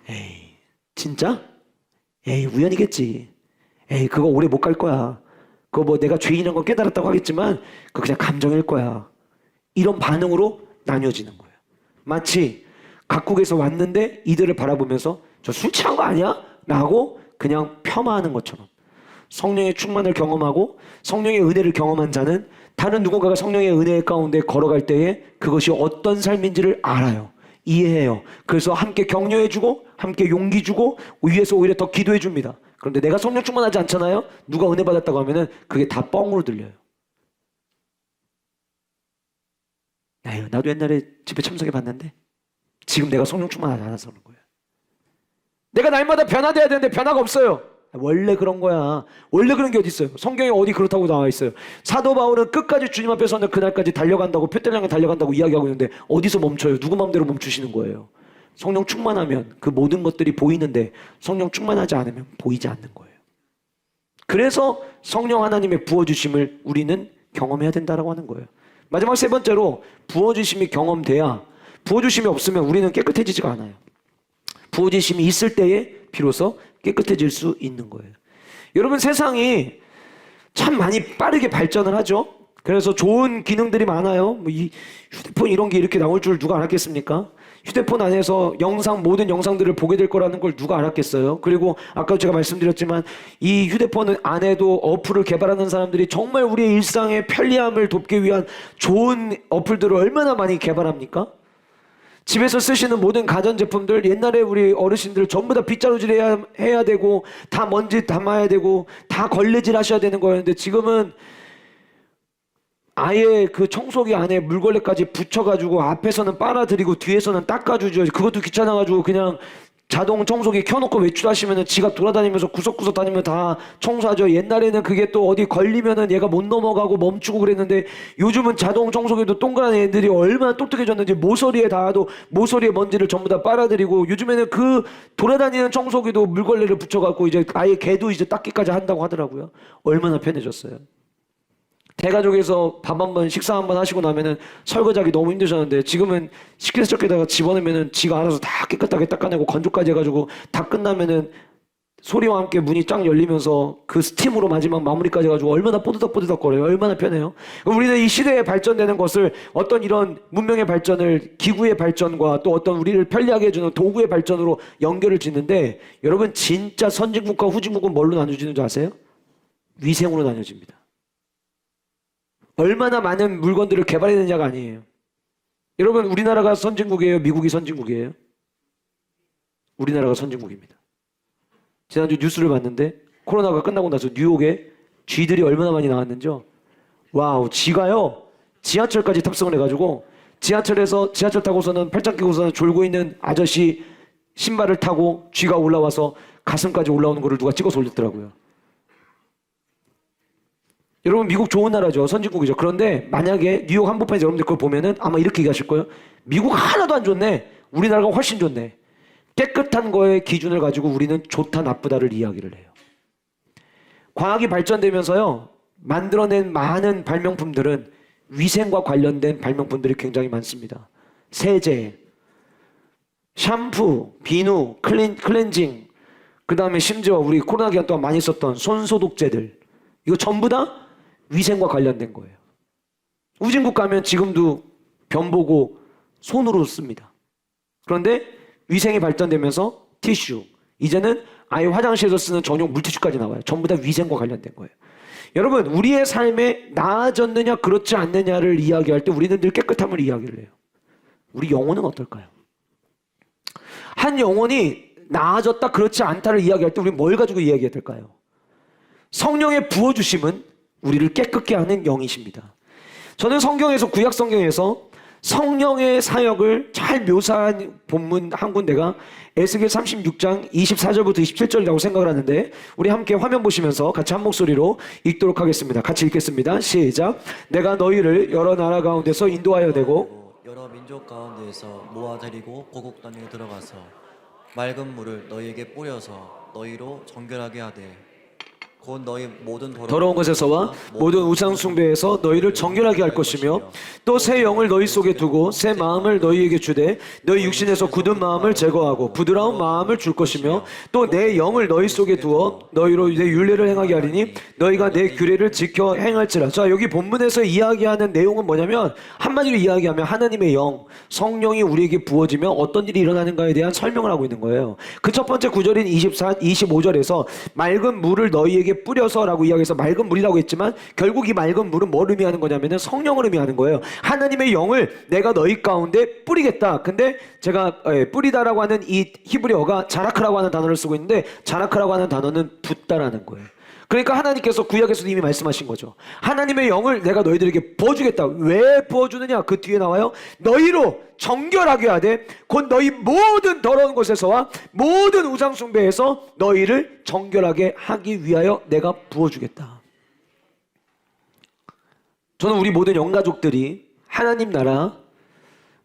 에이 진짜? 에이 우연이겠지. 에이 그거 오래 못 갈 거야. 그거 뭐 내가 죄인인 건 깨달았다고 하겠지만 그거 그냥 감정일 거야. 이런 반응으로 나뉘어지는 거예요. 마치 각국에서 왔는데 이들을 바라보면서 저 술 취한 거 아니야? 라고 그냥 폄하하는 것처럼, 성령의 충만을 경험하고 성령의 은혜를 경험한 자는 다른 누군가가 성령의 은혜 가운데 걸어갈 때에 그것이 어떤 삶인지를 알아요. 이해해요. 그래서 함께 격려해주고 함께 용기 주고 위에서 오히려 더 기도해줍니다. 그런데 내가 성령 충만하지 않잖아요? 누가 은혜 받았다고 하면은 그게 다 뻥으로 들려요. 아유, 나도 옛날에 집회 참석해 봤는데 지금 내가 성령 충만하지 않아서 그런 거예요. 내가 날마다 변화돼야 되는데 변화가 없어요. 원래 그런 거야. 원래 그런 게 어디 있어요? 성경에 어디 그렇다고 나와 있어요? 사도 바울은 끝까지 주님 앞에 서는 그날까지 달려간다고, 표대를 향해 달려간다고 이야기하고 있는데 어디서 멈춰요? 누구 마음대로 멈추시는 거예요? 성령 충만하면 그 모든 것들이 보이는데 성령 충만하지 않으면 보이지 않는 거예요. 그래서 성령 하나님의 부어주심을 우리는 경험해야 된다라고 하는 거예요. 마지막 세 번째로 부어주심이 경험돼야, 부어주심이 없으면 우리는 깨끗해지지가 않아요. 부어주심이 있을 때에 비로소 깨끗해질 수 있는 거예요. 여러분 세상이 참 많이 빠르게 발전을 하죠. 그래서 좋은 기능들이 많아요. 이 휴대폰 이런 게 이렇게 나올 줄 누가 알았겠습니까? 휴대폰 안에서 모든 영상들을 보게 될 거라는 걸 누가 알았겠어요? 그리고 아까 제가 말씀드렸지만 이 휴대폰 안에도 어플을 개발하는 사람들이 정말 우리의 일상의 편리함을 돕기 위한 좋은 어플들을 얼마나 많이 개발합니까? 집에서 쓰시는 모든 가전제품들, 옛날에 우리 어르신들 전부 다 빗자루질 해야 되고 다 먼지 담아야 되고 다 걸레질 하셔야 되는 거였는데 지금은 아예 그 청소기 안에 물걸레까지 붙여가지고 앞에서는 빨아들이고 뒤에서는 닦아주죠. 그것도 귀찮아가지고 그냥 자동 청소기 켜놓고 외출하시면은 지가 돌아다니면서 구석구석 다니면 다 청소하죠. 옛날에는 그게 또 어디 걸리면은 얘가 못 넘어가고 멈추고 그랬는데 요즘은 자동 청소기도 동그란 애들이 얼마나 똑똑해졌는지 모서리에 닿아도 모서리에 먼지를 전부 다 빨아들이고, 요즘에는 그 돌아다니는 청소기도 물걸레를 붙여갖고 이제 아예 걔도 이제 닦기까지 한다고 하더라고요. 얼마나 편해졌어요. 대가족에서 밥 한 번, 식사 한 번 하시고 나면은 설거지하기 너무 힘드셨는데 지금은 식기세척기에다가 집어넣으면은 지가 알아서 다 깨끗하게 닦아내고 건조까지 해가지고 다 끝나면은 소리와 함께 문이 쫙 열리면서 그 스팀으로 마지막 마무리까지 가지고 얼마나 뽀드덕뽀드덕거려요. 얼마나 편해요. 우리는 이 시대에 발전되는 것을 어떤 이런 문명의 발전을 기구의 발전과 또 어떤 우리를 편리하게 해주는 도구의 발전으로 연결을 짓는데 여러분 진짜 선진국과 후진국은 뭘로 나눠지는 줄 아세요? 위생으로 나눠집니다. 얼마나 많은 물건들을 개발해내냐가 아니에요. 여러분 우리나라가 선진국이에요? 미국이 선진국이에요? 우리나라가 선진국입니다. 지난주 뉴스를 봤는데 코로나가 끝나고 나서 뉴욕에 쥐들이 얼마나 많이 나왔는지요. 와우, 쥐가요 지하철까지 탑승을 해가지고 지하철 타고서는 팔짱 끼고서는 졸고 있는 아저씨 신발을 타고 쥐가 올라와서 가슴까지 올라오는 거를 누가 찍어서 올렸더라고요. 여러분 미국 좋은 나라죠. 선진국이죠. 그런데 만약에 뉴욕 한복판에서 여러분들 그걸 보면은 아마 이렇게 얘기하실 거예요. 미국 하나도 안 좋네. 우리나라가 훨씬 좋네. 깨끗한 거의 기준을 가지고 우리는 좋다 나쁘다를 이야기를 해요. 과학이 발전되면서요 만들어낸 많은 발명품들은 위생과 관련된 발명품들이 굉장히 많습니다. 세제, 샴푸, 비누, 클렌징, 그 다음에 심지어 우리 코로나 기간 동안 많이 썼던 손소독제들, 이거 전부 다 위생과 관련된 거예요. 후진국 가면 지금도 변 보고 손으로 씁니다. 그런데 위생이 발전되면서 티슈, 이제는 아예 화장실에서 쓰는 전용 물티슈까지 나와요. 전부 다 위생과 관련된 거예요. 여러분 우리의 삶에 나아졌느냐 그렇지 않느냐를 이야기할 때 우리는 늘 깨끗함을 이야기를 해요. 우리 영혼은 어떨까요? 한 영혼이 나아졌다 그렇지 않다를 이야기할 때 우리는 뭘 가지고 이야기해야 될까요? 성령의 부어주심은 우리를 깨끗게 하는 영이십니다. 저는 성경에서 구약 성경에서 성령의 사역을 잘 묘사한 본문 한 군데가 에스겔 36장 24절부터 27절이라고 생각을 하는데 우리 함께 화면 보시면서 같이 한 목소리로 읽도록 하겠습니다. 같이 읽겠습니다. 시작. 내가 너희를 여러 나라 가운데서 인도하여 내고 여러 민족 가운데에서 모아들이고 고국 땅에 들어가서 맑은 물을 너희에게 뿌려서 너희로 정결하게 하되 곧 너희 모든 더러운 것에서와 모든 우상 숭배에서 너희를 정결하게 할 것이며 또 새 영을 너희 속에 두고 새 마음을 너희에게 주되 너희 육신에서 굳은 마음을 제거하고 부드러운 마음을 줄 것이며 또 내 영을 너희 속에 두어 너희로 내 율례를 행하게 하리니 너희가 내 규례를 지켜 행할지라. 자, 여기 본문에서 이야기하는 내용은 뭐냐면 한마디로 이야기하면 하나님의 영, 성령이 우리에게 부어지면 어떤 일이 일어나는가에 대한 설명을 하고 있는 거예요. 그 첫 번째 구절인 25절에서 맑은 물을 너희에게 뿌려서라고 이야기해서 맑은 물이라고 했지만 결국 이 맑은 물은 뭘 의미하는 거냐면은 성령을 의미하는 거예요. 하나님의 영을 내가 너희 가운데 뿌리겠다. 근데 제가 뿌리다라고 하는 이 히브리어가 자라크라고 하는 단어를 쓰고 있는데 자라크라고 하는 단어는 붓다라는 거예요. 그러니까 하나님께서 구약에서도 이미 말씀하신 거죠. 하나님의 영을 내가 너희들에게 부어주겠다. 왜 부어주느냐? 그 뒤에 나와요. 너희로 정결하게 하되 곧 너희 모든 더러운 것에서와 모든 우상 숭배에서 너희를 정결하게 하기 위하여 내가 부어주겠다. 저는 우리 모든 영가족들이 하나님 나라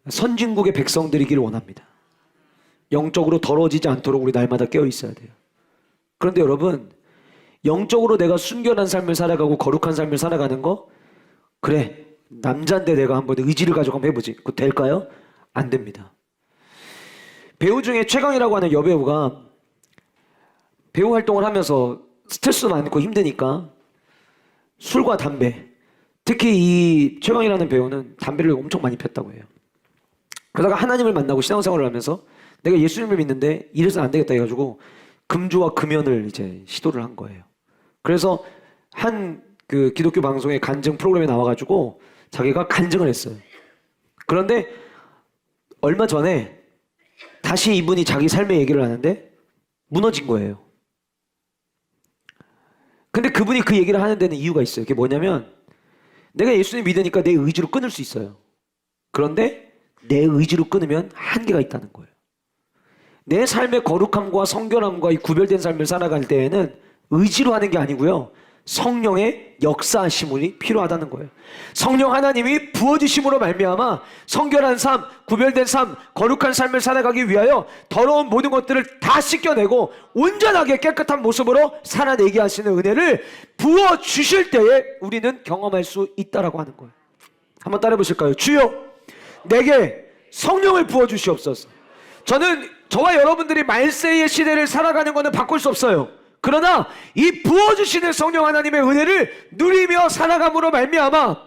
선진국의 백성들이기를 원합니다. 영적으로 더러워지지 않도록 우리 날마다 깨어 있어야 돼요. 그런데 여러분 영적으로 내가 순결한 삶을 살아가고 거룩한 삶을 살아가는 거 그래 남자인데 내가 한번 의지를 가지고 한번 해보지. 그거 될까요? 안 됩니다. 배우 중에 최강이라고 하는 여배우가 배우 활동을 하면서 스트레스도 많고 힘드니까 술과 담배, 특히 이 최강이라는 배우는 담배를 엄청 많이 폈다고 해요. 그러다가 하나님을 만나고 신앙생활을 하면서 내가 예수님을 믿는데 이래서는 안 되겠다 해가지고 금주와 금연을 이제 시도를 한 거예요. 그래서 한 그 기독교 방송의 간증 프로그램에 나와가지고 자기가 간증을 했어요. 그런데 얼마 전에 다시 이분이 자기 삶의 얘기를 하는데 무너진 거예요. 근데 그분이 그 얘기를 하는 데는 이유가 있어요. 그게 뭐냐면 내가 예수님 믿으니까 내 의지로 끊을 수 있어요. 그런데 내 의지로 끊으면 한계가 있다는 거예요. 내 삶의 거룩함과 성결함과 이 구별된 삶을 살아갈 때에는 의지로 하는 게 아니고요. 성령의 역사하심이 필요하다는 거예요. 성령 하나님이 부어주심으로 말미암아 성결한 삶, 구별된 삶, 거룩한 삶을 살아가기 위하여 더러운 모든 것들을 다 씻겨내고 온전하게 깨끗한 모습으로 살아내게 하시는 은혜를 부어주실 때에 우리는 경험할 수 있다라고 하는 거예요. 한번 따라해 보실까요? 주여 내게 성령을 부어주시옵소서. 저는 저와 여러분들이 말세의 시대를 살아가는 것은 바꿀 수 없어요. 그러나 이 부어주시는 성령 하나님의 은혜를 누리며 살아감으로 말미암아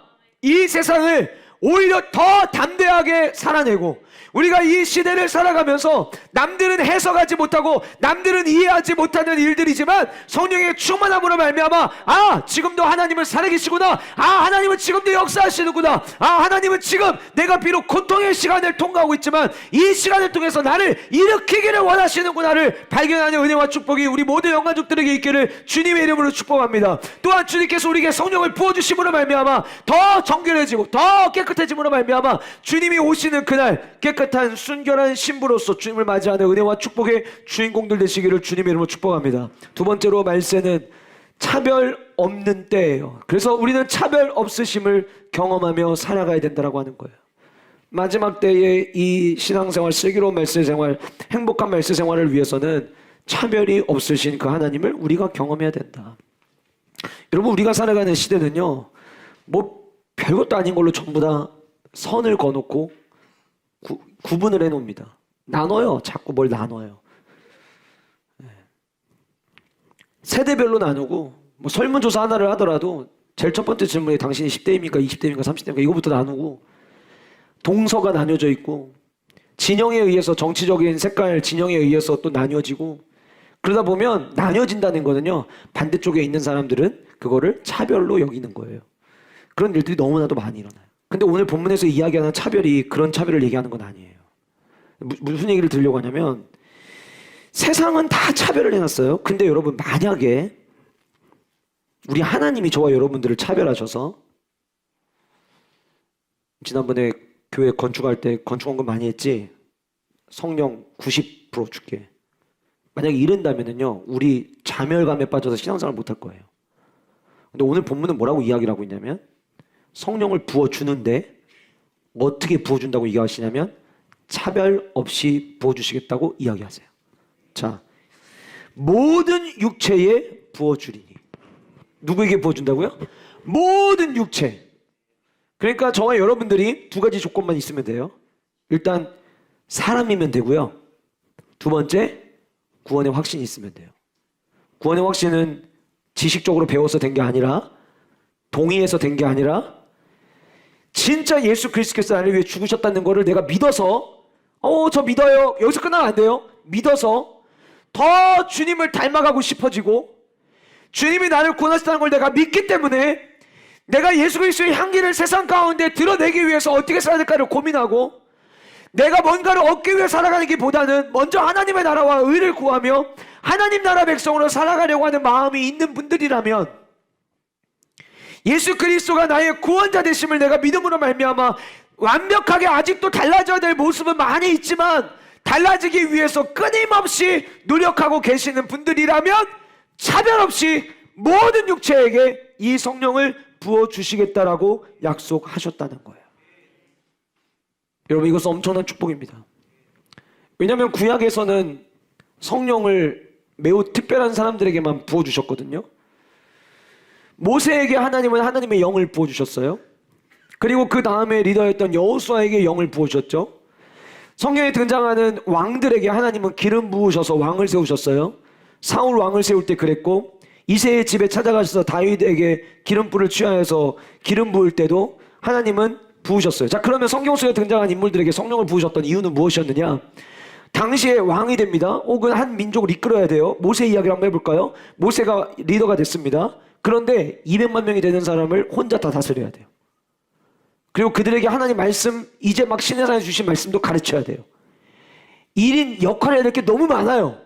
이 세상을 오히려 더 담대하게 살아내고, 우리가 이 시대를 살아가면서 남들은 해석하지 못하고 남들은 이해하지 못하는 일들이지만 성령의 충만함으로 말미암아 지금도 하나님은 살아계시구나, 하나님은 지금도 역사하시는구나, 하나님은 지금 내가 비록 고통의 시간을 통과하고 있지만 이 시간을 통해서 나를 일으키기를 원하시는구나를 발견하는 은혜와 축복이 우리 모든 영광족들에게 있기를 주님의 이름으로 축복합니다. 또한 주님께서 우리에게 성령을 부어주심으로 말미암아 더 정결해지고 더 깨끗해짐으로 말미암아 주님이 오시는 그날 깨끗한 순결한 신부로서 주님을 맞이하는 은혜와 축복의 주인공들 되시기를 주님의 이름으로 축복합니다. 두 번째로 말세는 차별 없는 때예요. 그래서 우리는 차별 없으심을 경험하며 살아가야 된다고 하는 거예요. 마지막 때에 이 신앙생활, 슬기로운 말세생활, 행복한 말세생활을 위해서는 차별이 없으신 그 하나님을 우리가 경험해야 된다. 여러분, 우리가 살아가는 시대는요, 뭐 별것도 아닌 걸로 전부 다 선을 거놓고 구분을 해놓습니다. 나눠요. 자꾸 뭘 나눠요. 세대별로 나누고, 뭐 설문조사 하나를 하더라도 제일 첫 번째 질문에 당신이 10대입니까 20대입니까 30대입니까 이거부터 나누고, 동서가 나뉘어져 있고, 진영에 의해서 정치적인 색깔 진영에 의해서 또 나뉘어지고, 그러다 보면 나뉘어진다는 거는요, 반대쪽에 있는 사람들은 그거를 차별로 여기는 거예요. 그런 일들이 너무나도 많이 일어나요. 근데 오늘 본문에서 이야기하는 차별이 그런 차별을 얘기하는 건 아니에요. 무슨 얘기를 들으려고 하냐면, 세상은 다 차별을 해놨어요. 근데 여러분, 만약에 우리 하나님이 저와 여러분들을 차별하셔서, 지난번에 교회 건축할 때 건축원금 많이 했지? 성령 90% 줄게. 만약에 이른다면은요, 우리 자멸감에 빠져서 신앙생활 못할 거예요. 근데 오늘 본문은 뭐라고 이야기를 하고 있냐면, 성령을 부어주는데 어떻게 부어준다고 이야기하시냐면 차별 없이 부어주시겠다고 이야기하세요. 자, 모든 육체에 부어주리니. 누구에게 부어준다고요? 모든 육체. 그러니까 저와 여러분들이 두 가지 조건만 있으면 돼요. 일단 사람이면 되고요. 두 번째, 구원의 확신이 있으면 돼요. 구원의 확신은 지식적으로 배워서 된 게 아니라, 동의해서 된 게 아니라, 진짜 예수 그리스도께서 나를 위해 죽으셨다는 거를 내가 믿어서, 저 믿어요. 여기서 끝나면 안 돼요. 믿어서 더 주님을 닮아가고 싶어지고, 주님이 나를 구원하셨다는 걸 내가 믿기 때문에 내가 예수 그리스도의 향기를 세상 가운데 드러내기 위해서 어떻게 살아야 될까를 고민하고, 내가 뭔가를 얻기 위해 살아가는 것보다는 먼저 하나님의 나라와 의를 구하며 하나님 나라 백성으로 살아가려고 하는 마음이 있는 분들이라면, 예수 그리스도가 나의 구원자 되심을 내가 믿음으로 말미암아 완벽하게 아직도 달라져야 될 모습은 많이 있지만 달라지기 위해서 끊임없이 노력하고 계시는 분들이라면 차별 없이 모든 육체에게 이 성령을 부어주시겠다라고 약속하셨다는 거예요. 여러분, 이것은 엄청난 축복입니다. 왜냐하면 구약에서는 성령을 매우 특별한 사람들에게만 부어주셨거든요. 모세에게 하나님은 하나님의 영을 부어주셨어요. 그리고 그 다음에 리더였던 여호수아에게 영을 부어주셨죠. 성경에 등장하는 왕들에게 하나님은 기름 부으셔서 왕을 세우셨어요. 사울 왕을 세울 때 그랬고, 이새의 집에 찾아가셔서 다윗에게 기름불을 취하여서 기름 부을 때도 하나님은 부으셨어요. 자, 그러면 성경 속에 등장한 인물들에게 성령을 부으셨던 이유는 무엇이었느냐? 당시에 왕이 됩니다. 혹은 한 민족을 이끌어야 돼요. 모세 이야기를 한번 해볼까요? 모세가 리더가 됐습니다. 그런데 200만 명이 되는 사람을 혼자 다 다스려야 돼요. 그리고 그들에게 하나님 말씀, 이제 막 신의 주신 말씀도 가르쳐야 돼요. 1인 역할을 해야 될 게 너무 많아요.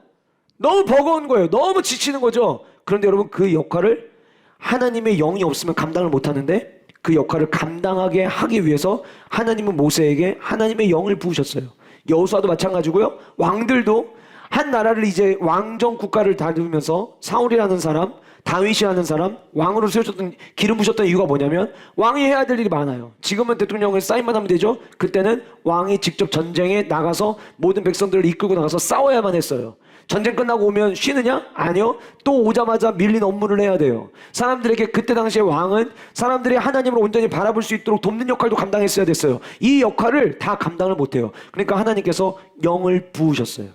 너무 버거운 거예요. 너무 지치는 거죠. 그런데 여러분, 그 역할을 하나님의 영이 없으면 감당을 못하는데, 그 역할을 감당하게 하기 위해서 하나님은 모세에게 하나님의 영을 부으셨어요. 여호수아도 마찬가지고요. 왕들도 한 나라를 이제 왕정 국가를 다루면서 사울이라는 사람, 다윗이라는 사람, 왕으로 세우셨던, 기름 부으셨던 이유가 뭐냐면 왕이 해야 될 일이 많아요. 지금은 대통령을 사인만 하면 되죠. 그때는 왕이 직접 전쟁에 나가서 모든 백성들을 이끌고 나가서 싸워야만 했어요. 전쟁 끝나고 오면 쉬느냐? 아니요. 또 오자마자 밀린 업무를 해야 돼요. 사람들에게, 그때 당시에 왕은 사람들이 하나님을 온전히 바라볼 수 있도록 돕는 역할도 감당했어야 됐어요. 이 역할을 다 감당을 못해요. 그러니까 하나님께서 영을 부으셨어요.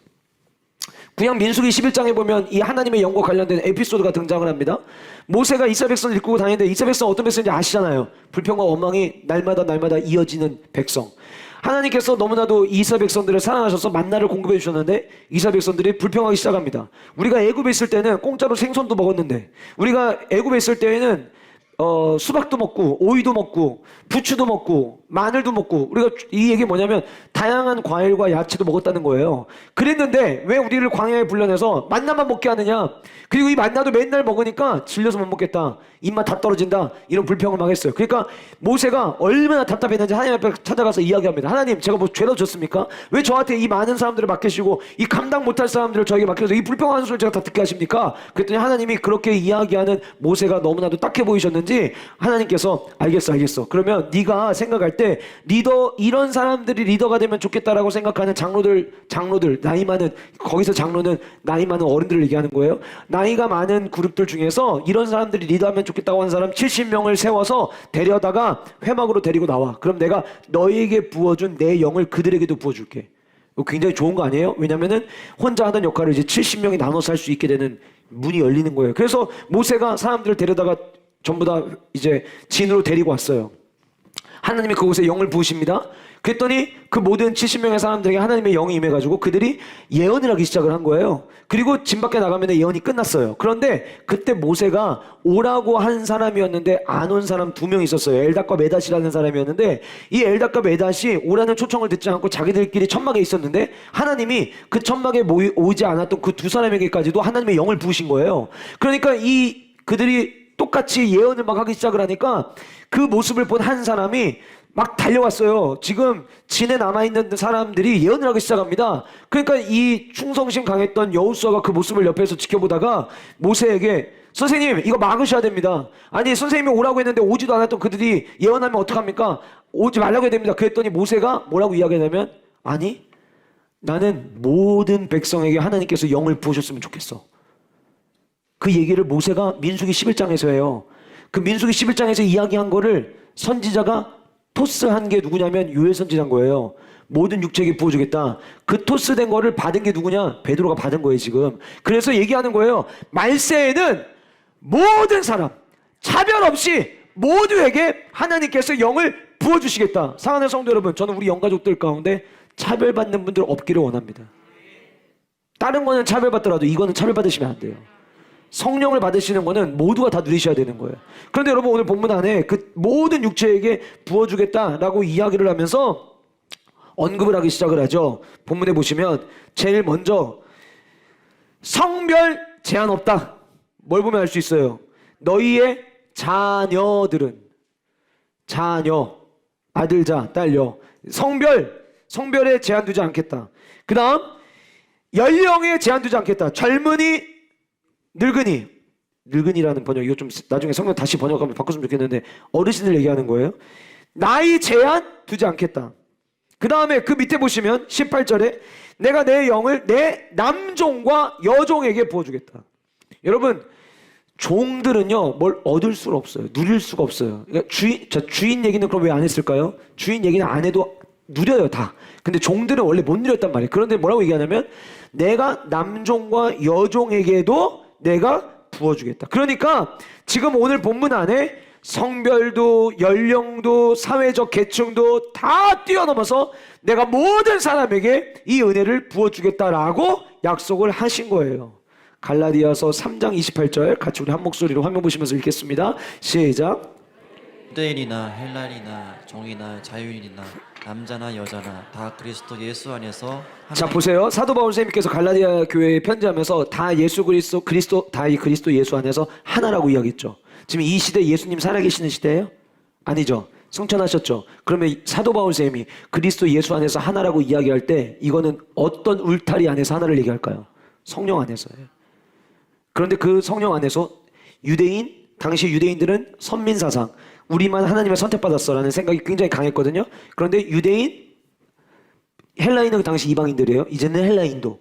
그냥 민수기 11장에 보면 이 하나님의 영과 관련된 에피소드가 등장을 합니다. 모세가 이스라엘 백성을 이끌고 다니는데 이스라엘 백성 어떤 백성인지 아시잖아요. 불평과 원망이 날마다 이어지는 백성. 하나님께서 너무나도 이스라엘 백성들을 사랑하셔서 만나를 공급해 주셨는데 이스라엘 백성들이 불평하기 시작합니다. 우리가 애굽에 있을 때는 공짜로 생선도 먹었는데, 우리가 애굽에 있을 때에는 수박도 먹고 오이도 먹고 부추도 먹고 마늘도 먹고, 우리가 이 얘기 뭐냐면 다양한 과일과 야채도 먹었다는 거예요. 그랬는데 왜 우리를 광야에 불러내서 만나만 먹게 하느냐, 그리고 이 만나도 맨날 먹으니까 질려서 못 먹겠다, 입맛 다 떨어진다, 이런 불평을 막 했어요. 그러니까 모세가 얼마나 답답했는지 하나님 앞에 찾아가서 이야기합니다. 하나님, 제가 뭐 죄라도 졌습니까? 왜 저한테 이 많은 사람들을 맡기시고 이 감당 못할 사람들을 저에게 맡겨서 이 불평하는 소리를 제가 다 듣게 하십니까? 그랬더니 하나님이 그렇게 이야기하는 모세가 너무나도 딱해 보이셨는지 하나님께서 알겠어, 그러면 네가 생각할 때 리더, 이런 사람들이 리더가 되면 좋겠다라고 생각하는 장로들 나이 많은, 거기서 장로는 나이 많은 어른들을 얘기하는 거예요. 나이가 많은 그룹들 중에서 이런 사람들이 리더하면 좋겠다고 하는 사람 70명을 세워서 데려다가 회막으로 데리고 나와. 그럼 내가 너희에게 부어준 내 영을 그들에게도 부어줄게. 이거 굉장히 좋은 거 아니에요? 왜냐면은 혼자 하던 역할을 이제 70명이 나눠서 할 수 있게 되는 문이 열리는 거예요. 그래서 모세가 사람들을 데려다가 전부 다 이제 진으로 데리고 왔어요. 하나님이 그곳에 영을 부으십니다. 그랬더니 그 모든 70명의 사람들에게 하나님의 영이 임해가지고 그들이 예언을 하기 시작을 한 거예요. 그리고 진 밖에 나가면 예언이 끝났어요. 그런데 그때 모세가 오라고 한 사람이었는데 안 온 사람 2명 있었어요. 엘닷과 메닷이라는 사람이었는데, 이 엘닷과 메닷이 오라는 초청을 듣지 않고 자기들끼리 천막에 있었는데 하나님이 그 천막에 오지 않았던 그 2사람에게까지도 하나님의 영을 부으신 거예요. 그러니까 그들이 똑같이 예언을 막 하기 시작을 하니까 그 모습을 본 한 사람이 막 달려왔어요. 지금 진에 남아있는 사람들이 예언을 하기 시작합니다. 그러니까 이 충성심 강했던 여호수아가 그 모습을 옆에서 지켜보다가 모세에게, 선생님 이거 막으셔야 됩니다. 아니 선생님이 오라고 했는데 오지도 않았던 그들이 예언하면 어떡합니까? 오지 말라고 해야 됩니다. 그랬더니 모세가 뭐라고 이야기하냐면, 아니 나는 모든 백성에게 하나님께서 영을 부으셨으면 좋겠어. 그 얘기를 모세가 민수기 11장에서 해요. 그 민수기 11장에서 이야기한 거를 선지자가 토스한 게 누구냐면 요엘 선지자인 거예요. 모든 육체에게 부어주겠다. 그 토스된 거를 받은 게 누구냐? 베드로가 받은 거예요 지금. 그래서 얘기하는 거예요. 말세에는 모든 사람 차별 없이 모두에게 하나님께서 영을 부어주시겠다. 사랑하는 성도 여러분, 저는 우리 영가족들 가운데 차별받는 분들 없기를 원합니다. 다른 거는 차별받더라도 이거는 차별받으시면 안 돼요. 성령을 받으시는 거는 모두가 다 누리셔야 되는 거예요. 그런데 여러분, 오늘 본문 안에 그 모든 육체에게 부어주겠다라고 이야기를 하면서 언급을 하기 시작을 하죠. 본문에 보시면 제일 먼저 성별 제한 없다. 뭘 보면 알 수 있어요? 너희의 자녀들은, 자녀, 아들자, 딸녀, 성별에 제한 두지 않겠다. 그 다음 연령에 제한 두지 않겠다. 젊은이, 늙은이라는 번역, 이거 좀 나중에 성경 다시 번역하면 바꿨으면 좋겠는데 어르신들 얘기하는 거예요. 나이 제한 두지 않겠다. 그 다음에 그 밑에 보시면 18절에 내가 내 영을 내 남종과 여종에게 부어주겠다. 여러분, 종들은요 뭘 얻을 수가 없어요. 누릴 수가 없어요. 그러니까 주인 얘기는 그럼 왜 안 했을까요? 주인 얘기는 안 해도 누려요 다. 근데 종들은 원래 못 누렸단 말이에요. 그런데 뭐라고 얘기하냐면 내가 남종과 여종에게도 내가 부어주겠다. 그러니까 지금 오늘 본문 안에 성별도 연령도 사회적 계층도 다 뛰어넘어서 내가 모든 사람에게 이 은혜를 부어주겠다라고 약속을 하신 거예요. 갈라디아서 3장 28절 같이 우리 한 목소리로 화면 보시면서 읽겠습니다. 시작. 유대인이나 헬라인이나 종이나 자유인이나 남자나 여자나 다 그리스도 예수 안에서 자 보세요. 사도 바울 선생님께서 갈라디아 교회에 편지하면서 다 예수 그리스도 다 이 그리스도 예수 안에서 하나라고 이야기했죠. 지금 이 시대 예수님 살아계시는 시대예요? 아니죠. 승천하셨죠. 그러면 사도 바울 선생님이 그리스도 예수 안에서 하나라고 이야기할 때 이거는 어떤 울타리 안에서 하나를 얘기할까요? 성령 안에서예요. 그런데 그 성령 안에서 당시 유대인들은 선민사상, 우리만 하나님의 선택받았어라는 생각이 굉장히 강했거든요. 그런데 유대인, 헬라인은 그 당시 이방인들이에요. 이제는 헬라인도,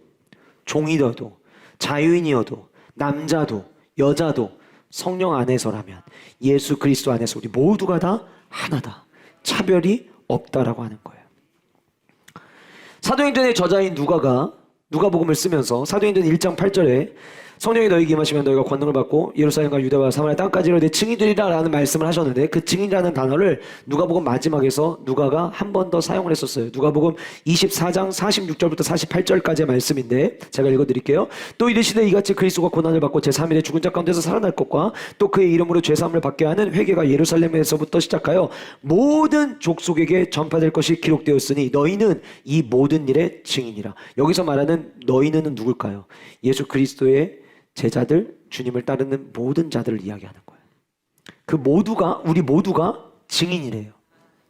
종이어도, 자유인이어도, 남자도, 여자도 성령 안에서라면 예수 그리스도 안에서 우리 모두가 다 하나다. 차별이 없다라고 하는 거예요. 사도행전의 저자인 누가가 누가복음을 쓰면서 사도행전 1장 8절에 성령이 너희에게 임하시면 너희가 권능을 받고 예루살렘과 유대와 사마리아 땅까지로 내 증인들이라라는 말씀을 하셨는데 그 증인이라는 단어를 누가복음 마지막에서 누가가 한 번 더 사용을 했었어요. 누가복음 24장 46절부터 48절까지의 말씀인데 제가 읽어드릴게요. 또 이르시되 이같이 그리스도가 고난을 받고 제3일에 죽은 자 가운데서 살아날 것과 또 그의 이름으로 죄사함을 받게 하는 회개가 예루살렘에서부터 시작하여 모든 족속에게 전파될 것이 기록되었으니 너희는 이 모든 일의 증인이라. 여기서 말하는 너희는 누굴까요? 예수 그리스도의 제자들, 주님을 따르는 모든 자들을 이야기하는 거예요. 그 모두가, 우리 모두가 증인이래요.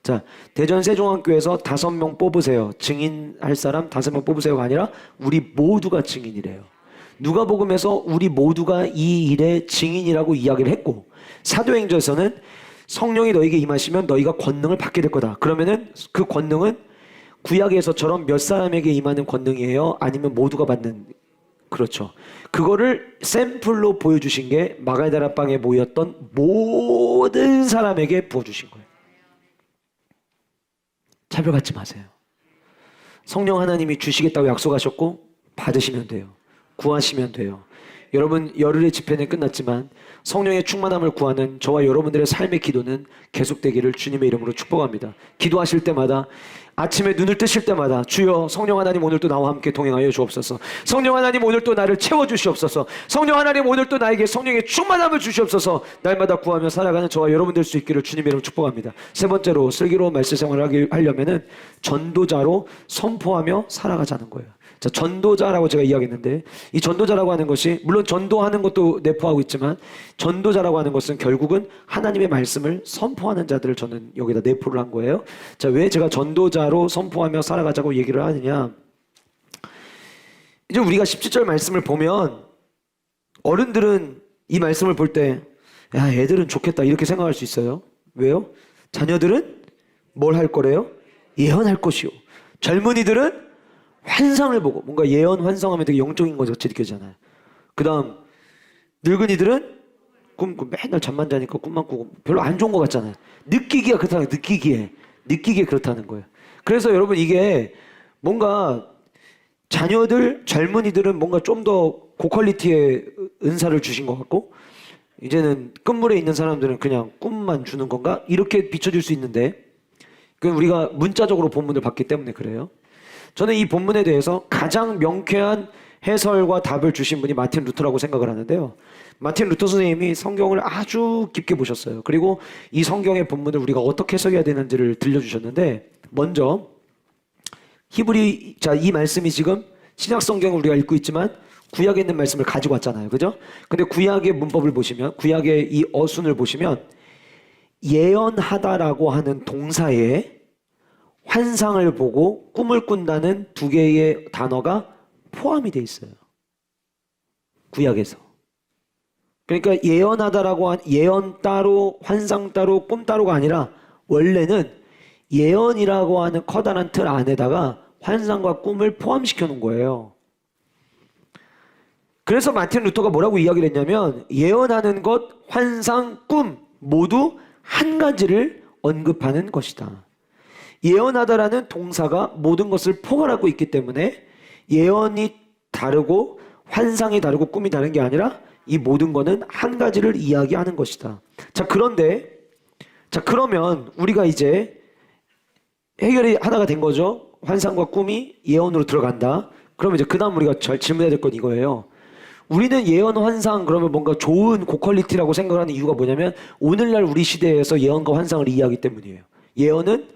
자, 대전 세종학교에서 5명 뽑으세요. 증인할 사람 5명 뽑으세요가 아니라 우리 모두가 증인이래요. 누가복음에서 우리 모두가 이 일의 증인이라고 이야기를 했고, 사도행전에서는 성령이 너에게 임하시면 너희가 권능을 받게 될 거다. 그러면은 그 권능은 구약에서처럼 몇 사람에게 임하는 권능이에요? 아니면 모두가 받는? 그렇죠. 그거를 샘플로 보여주신 게 마가다라방에 모였던 모든 사람에게 부어주신 거예요. 차별 갖지 마세요. 성령 하나님이 주시겠다고 약속하셨고 받으시면 돼요. 구하시면 돼요. 여러분, 열흘의 집회는 끝났지만 성령의 충만함을 구하는 저와 여러분들의 삶의 기도는 계속되기를 주님의 이름으로 축복합니다. 기도하실 때마다, 아침에 눈을 뜨실 때마다 주여 성령 하나님 오늘 또 나와 함께 동행하여 주옵소서. 성령 하나님 오늘 또 나를 채워주시옵소서. 성령 하나님 오늘 또 나에게 성령의 충만함을 주시옵소서. 날마다 구하며 살아가는 저와 여러분들 수 있기를 주님의 이름으로 축복합니다. 세 번째로 슬기로운 말씀 생활을 하려면은 전도자로 선포하며 살아가자는 거예요. 자, 전도자라고 제가 이야기했는데 이 전도자라고 하는 것이 물론 전도하는 것도 내포하고 있지만 전도자라고 하는 것은 결국은 하나님의 말씀을 선포하는 자들을 저는 여기다 내포를 한 거예요. 자, 왜 제가 전도자로 선포하며 살아가자고 얘기를 하느냐? 이제 우리가 17절 말씀을 보면 어른들은 이 말씀을 볼 때 야, 애들은 좋겠다 이렇게 생각할 수 있어요. 왜요? 자녀들은 뭘 할 거래요? 예언할 것이요. 젊은이들은 환상을 보고, 뭔가 예언 환상하면 되게 영적인 것 같이 느껴지잖아요. 그 다음 늙은이들은 맨날 잠만 자니까 꿈만 꾸고 별로 안 좋은 것 같잖아요. 느끼기에 그렇다는 거예요. 그래서 여러분, 이게 뭔가 자녀들, 젊은이들은 뭔가 좀 더 고퀄리티의 은사를 주신 것 같고, 이제는 끝물에 있는 사람들은 그냥 꿈만 주는 건가? 이렇게 비춰질 수 있는데, 그건 우리가 문자적으로 본문을 봤기 때문에 그래요. 저는 이 본문에 대해서 가장 명쾌한 해설과 답을 주신 분이 마틴 루터라고 생각을 하는데요. 마틴 루터 선생님이 성경을 아주 깊게 보셨어요. 그리고 이 성경의 본문을 우리가 어떻게 해석해야 되는지를 들려주셨는데, 먼저 이 말씀이 지금 신약 성경을 우리가 읽고 있지만 구약에 있는 말씀을 가지고 왔잖아요. 그죠? 근데 구약의 문법을 보시면, 구약의 이 어순을 보시면 예언하다라고 하는 동사에 환상을 보고 꿈을 꾼다는 두 개의 단어가 포함이 돼 있어요. 구약에서. 그러니까 예언하다라고 한 예언 따로 환상 따로 꿈 따로가 아니라 원래는 예언이라고 하는 커다란 틀 안에다가 환상과 꿈을 포함시켜 놓은 거예요. 그래서 마틴 루터가 뭐라고 이야기를 했냐면 예언하는 것, 환상, 꿈 모두 한 가지를 언급하는 것이다. 예언하다라는 동사가 모든 것을 포괄하고 있기 때문에 예언이 다르고 환상이 다르고 꿈이 다른 게 아니라 이 모든 거는 한 가지를 이야기하는 것이다. 자, 그러면 우리가 이제 해결이 하나가 된 거죠. 환상과 꿈이 예언으로 들어간다. 그러면 이제 그 다음 우리가 잘 질문해야 될 건 이거예요. 우리는 예언, 환상 그러면 뭔가 좋은 고퀄리티라고 생각을 하는 이유가 뭐냐면 오늘날 우리 시대에서 예언과 환상을 이해하기 때문이에요. 예언은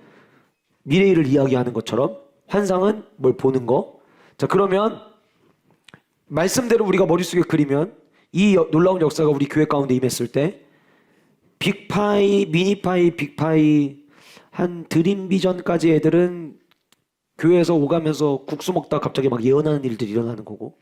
미래일을 이야기하는 것처럼, 환상은 뭘 보는 거. 자, 그러면 말씀대로 우리가 머릿속에 그리면 이 놀라운 역사가 우리 교회 가운데 임했을 때 빅파이, 미니파이, 빅파이 한 드림비전까지 애들은 교회에서 오가면서 국수 먹다 갑자기 막 예언하는 일들이 일어나는 거고,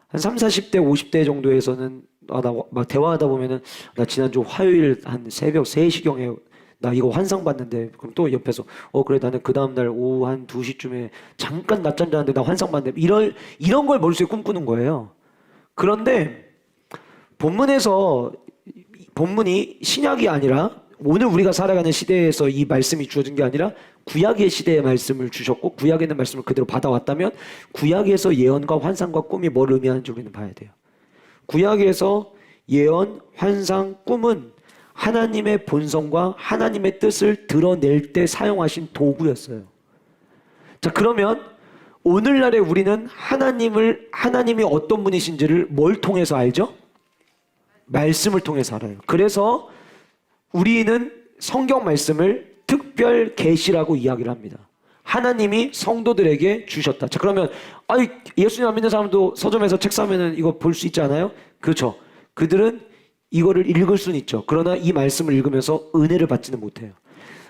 한 30, 40대, 50대 정도에서는 나 막 대화하다 보면은 나 지난주 화요일 한 새벽 3시경에 나 이거 환상 봤는데, 그럼 또 옆에서 그래 나는 그 다음날 오후 한 2시쯤에 잠깐 낮잠 자는데 나 환상 봤는데, 이런 걸 머릿속에 꿈꾸는 거예요. 그런데 본문이 신약이 아니라 오늘 우리가 살아가는 시대에서 이 말씀이 주어진 게 아니라 구약의 시대의 말씀을 주셨고 구약에 있는 말씀을 그대로 받아왔다면 구약에서 예언과 환상과 꿈이 뭘 의미하는지 우리는 봐야 돼요. 구약에서 예언, 환상, 꿈은 하나님의 본성과 하나님의 뜻을 드러낼 때 사용하신 도구였어요. 자, 그러면 오늘날에 우리는 하나님이 어떤 분이신지를 뭘 통해서 알죠? 말씀을 통해서 알아요. 그래서 우리는 성경 말씀을 특별 계시라고 이야기를 합니다. 하나님이 성도들에게 주셨다. 자, 그러면 예수님 안 믿는 사람도 서점에서 책 사면은 이거 볼 수 있지 않아요? 그렇죠. 그들은 이거를 읽을 수는 있죠. 그러나 이 말씀을 읽으면서 은혜를 받지는 못해요.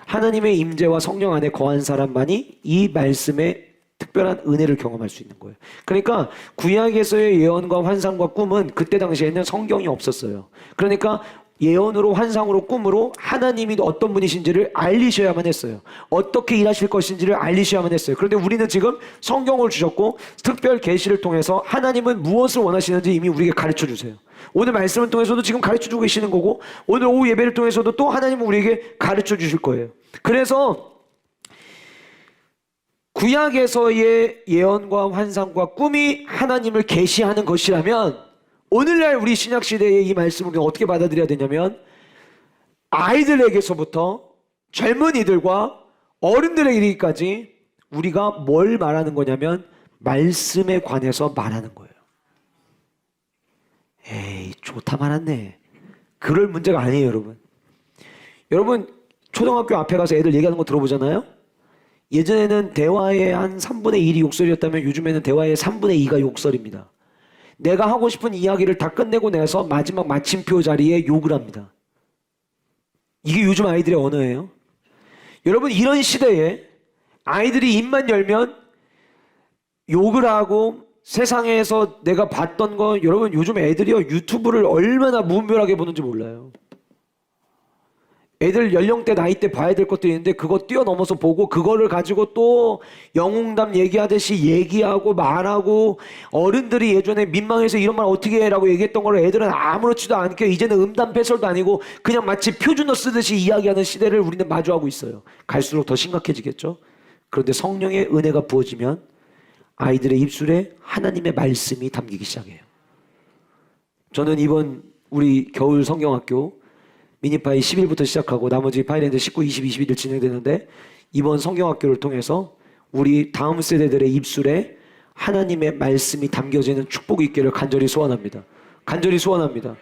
하나님의 임재와 성령 안에 거한 사람만이 이 말씀의 특별한 은혜를 경험할 수 있는 거예요. 그러니까 구약에서의 예언과 환상과 꿈은 그때 당시에는 성경이 없었어요. 그러니까 예언으로 환상으로 꿈으로 하나님이 어떤 분이신지를 알리셔야만 했어요. 어떻게 일하실 것인지를 알리셔야만 했어요. 그런데 우리는 지금 성경을 주셨고 특별 계시를 통해서 하나님은 무엇을 원하시는지 이미 우리에게 가르쳐 주세요. 오늘 말씀을 통해서도 지금 가르쳐 주고 계시는 거고 오늘 오후 예배를 통해서도 또 하나님은 우리에게 가르쳐 주실 거예요. 그래서 구약에서의 예언과 환상과 꿈이 하나님을 계시하는 것이라면 오늘날 우리 신약시대의 이 말씀을 어떻게 받아들여야 되냐면 아이들에게서부터 젊은이들과 어른들에게 이르기까지 우리가 뭘 말하는 거냐면 말씀에 관해서 말하는 거예요. 에이, 좋다 말았네. 그럴 문제가 아니에요, 여러분. 여러분, 초등학교 앞에 가서 애들 얘기하는 거 들어보잖아요? 예전에는 대화의 한 3분의 1이 욕설이었다면 요즘에는 대화의 3분의 2가 욕설입니다. 내가 하고 싶은 이야기를 다 끝내고 나서 마지막 마침표 자리에 욕을 합니다. 이게 요즘 아이들의 언어예요. 여러분, 이런 시대에 아이들이 입만 열면 욕을 하고 세상에서 내가 봤던 거, 여러분 요즘 애들이요 유튜브를 얼마나 무분별하게 보는지 몰라요. 애들 연령대 나이대 봐야 될 것도 있는데 그거 뛰어넘어서 보고 그거를 가지고 또 영웅담 얘기하듯이 얘기하고 말하고 어른들이 예전에 민망해서 이런 말 어떻게 해라고 얘기했던 걸 애들은 아무렇지도 않게 이제는 음담패설도 아니고 그냥 마치 표준어 쓰듯이 이야기하는 시대를 우리는 마주하고 있어요. 갈수록 더 심각해지겠죠. 그런데 성령의 은혜가 부어지면 아이들의 입술에 하나님의 말씀이 담기기 시작해요. 저는 이번 우리 겨울 성경학교 미니파이 10일부터 시작하고 나머지 파이랜드 19, 20, 21일 진행되는데 이번 성경학교를 통해서 우리 다음 세대들의 입술에 하나님의 말씀이 담겨지는 축복이 있기를 간절히 소원합니다. 간절히 소원합니다.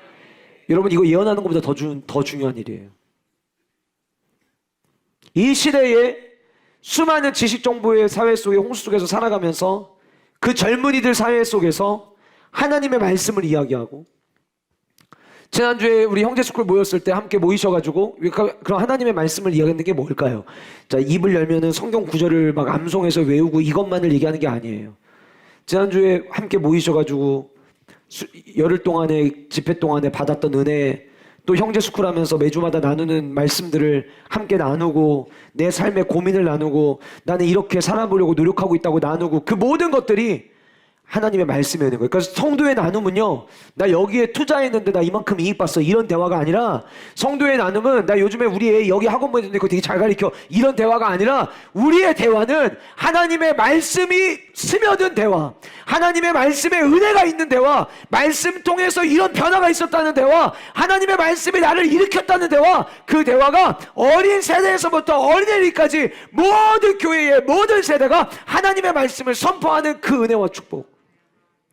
여러분 이거 예언하는 것보다 더 중요한 일이에요. 이 시대에 수많은 지식정보의 사회 속에 홍수 속에서 살아가면서 그 젊은이들 사회 속에서 하나님의 말씀을 이야기하고 지난주에 우리 형제스쿨 모였을 때 함께 모이셔가지고 그럼 하나님의 말씀을 이야기하는 게 뭘까요? 자, 입을 열면은 성경 구절을 막 암송해서 외우고 이것만을 얘기하는 게 아니에요. 지난주에 함께 모이셔가지고 열흘 동안의 집회 동안에 받았던 은혜 또 형제스쿨 하면서 매주마다 나누는 말씀들을 함께 나누고 내 삶의 고민을 나누고 나는 이렇게 살아보려고 노력하고 있다고 나누고 그 모든 것들이 하나님의 말씀이 되는 거예요. 그래서 성도의 나눔은요, 나 여기에 투자했는데 나 이만큼 이익 봤어. 이런 대화가 아니라 성도의 나눔은 나 요즘에 우리 애 여기 학원 보냈는데 그거 되게 잘 가르쳐. 이런 대화가 아니라 우리의 대화는 하나님의 말씀이 스며든 대화. 하나님의 말씀에 은혜가 있는 대화. 말씀 통해서 이런 변화가 있었다는 대화. 하나님의 말씀이 나를 일으켰다는 대화. 그 대화가 어린 세대에서부터 어린애들까지 모든 교회의 모든 세대가 하나님의 말씀을 선포하는 그 은혜와 축복.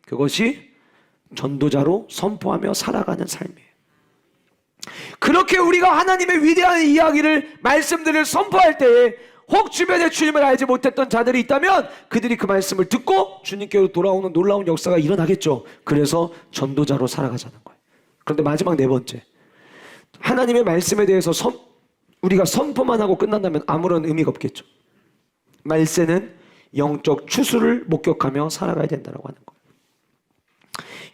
그것이 전도자로 선포하며 살아가는 삶이에요. 그렇게 우리가 하나님의 위대한 이야기를 말씀들을 선포할 때에 혹 주변에 주님을 알지 못했던 자들이 있다면 그들이 그 말씀을 듣고 주님께로 돌아오는 놀라운 역사가 일어나겠죠. 그래서 전도자로 살아가자는 거예요. 그런데 마지막 네 번째, 하나님의 말씀에 대해서 우리가 선포만 하고 끝난다면 아무런 의미가 없겠죠. 말세는 영적 추수를 목격하며 살아가야 된다고 하는 거예요.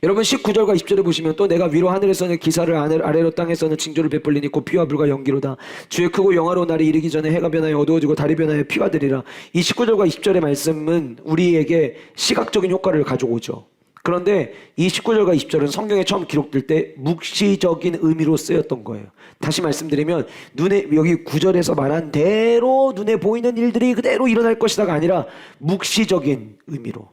여러분 19절과 20절에 보시면 또 내가 위로 하늘에서는 기사를 아래로 땅에서는 징조를 베풀리니 곧 피와 불과 연기로다. 주의 크고 영화로운 날이 이르기 전에 해가 변하여 어두워지고 달이 변하여 피가 되리라. 이 19절과 20절의 말씀은 우리에게 시각적인 효과를 가져오죠. 그런데 이 19절과 20절은 성경에 처음 기록될 때 묵시적인 의미로 쓰였던 거예요. 다시 말씀드리면 눈에 여기 9절에서 말한 대로 눈에 보이는 일들이 그대로 일어날 것이다가 아니라 묵시적인 의미로.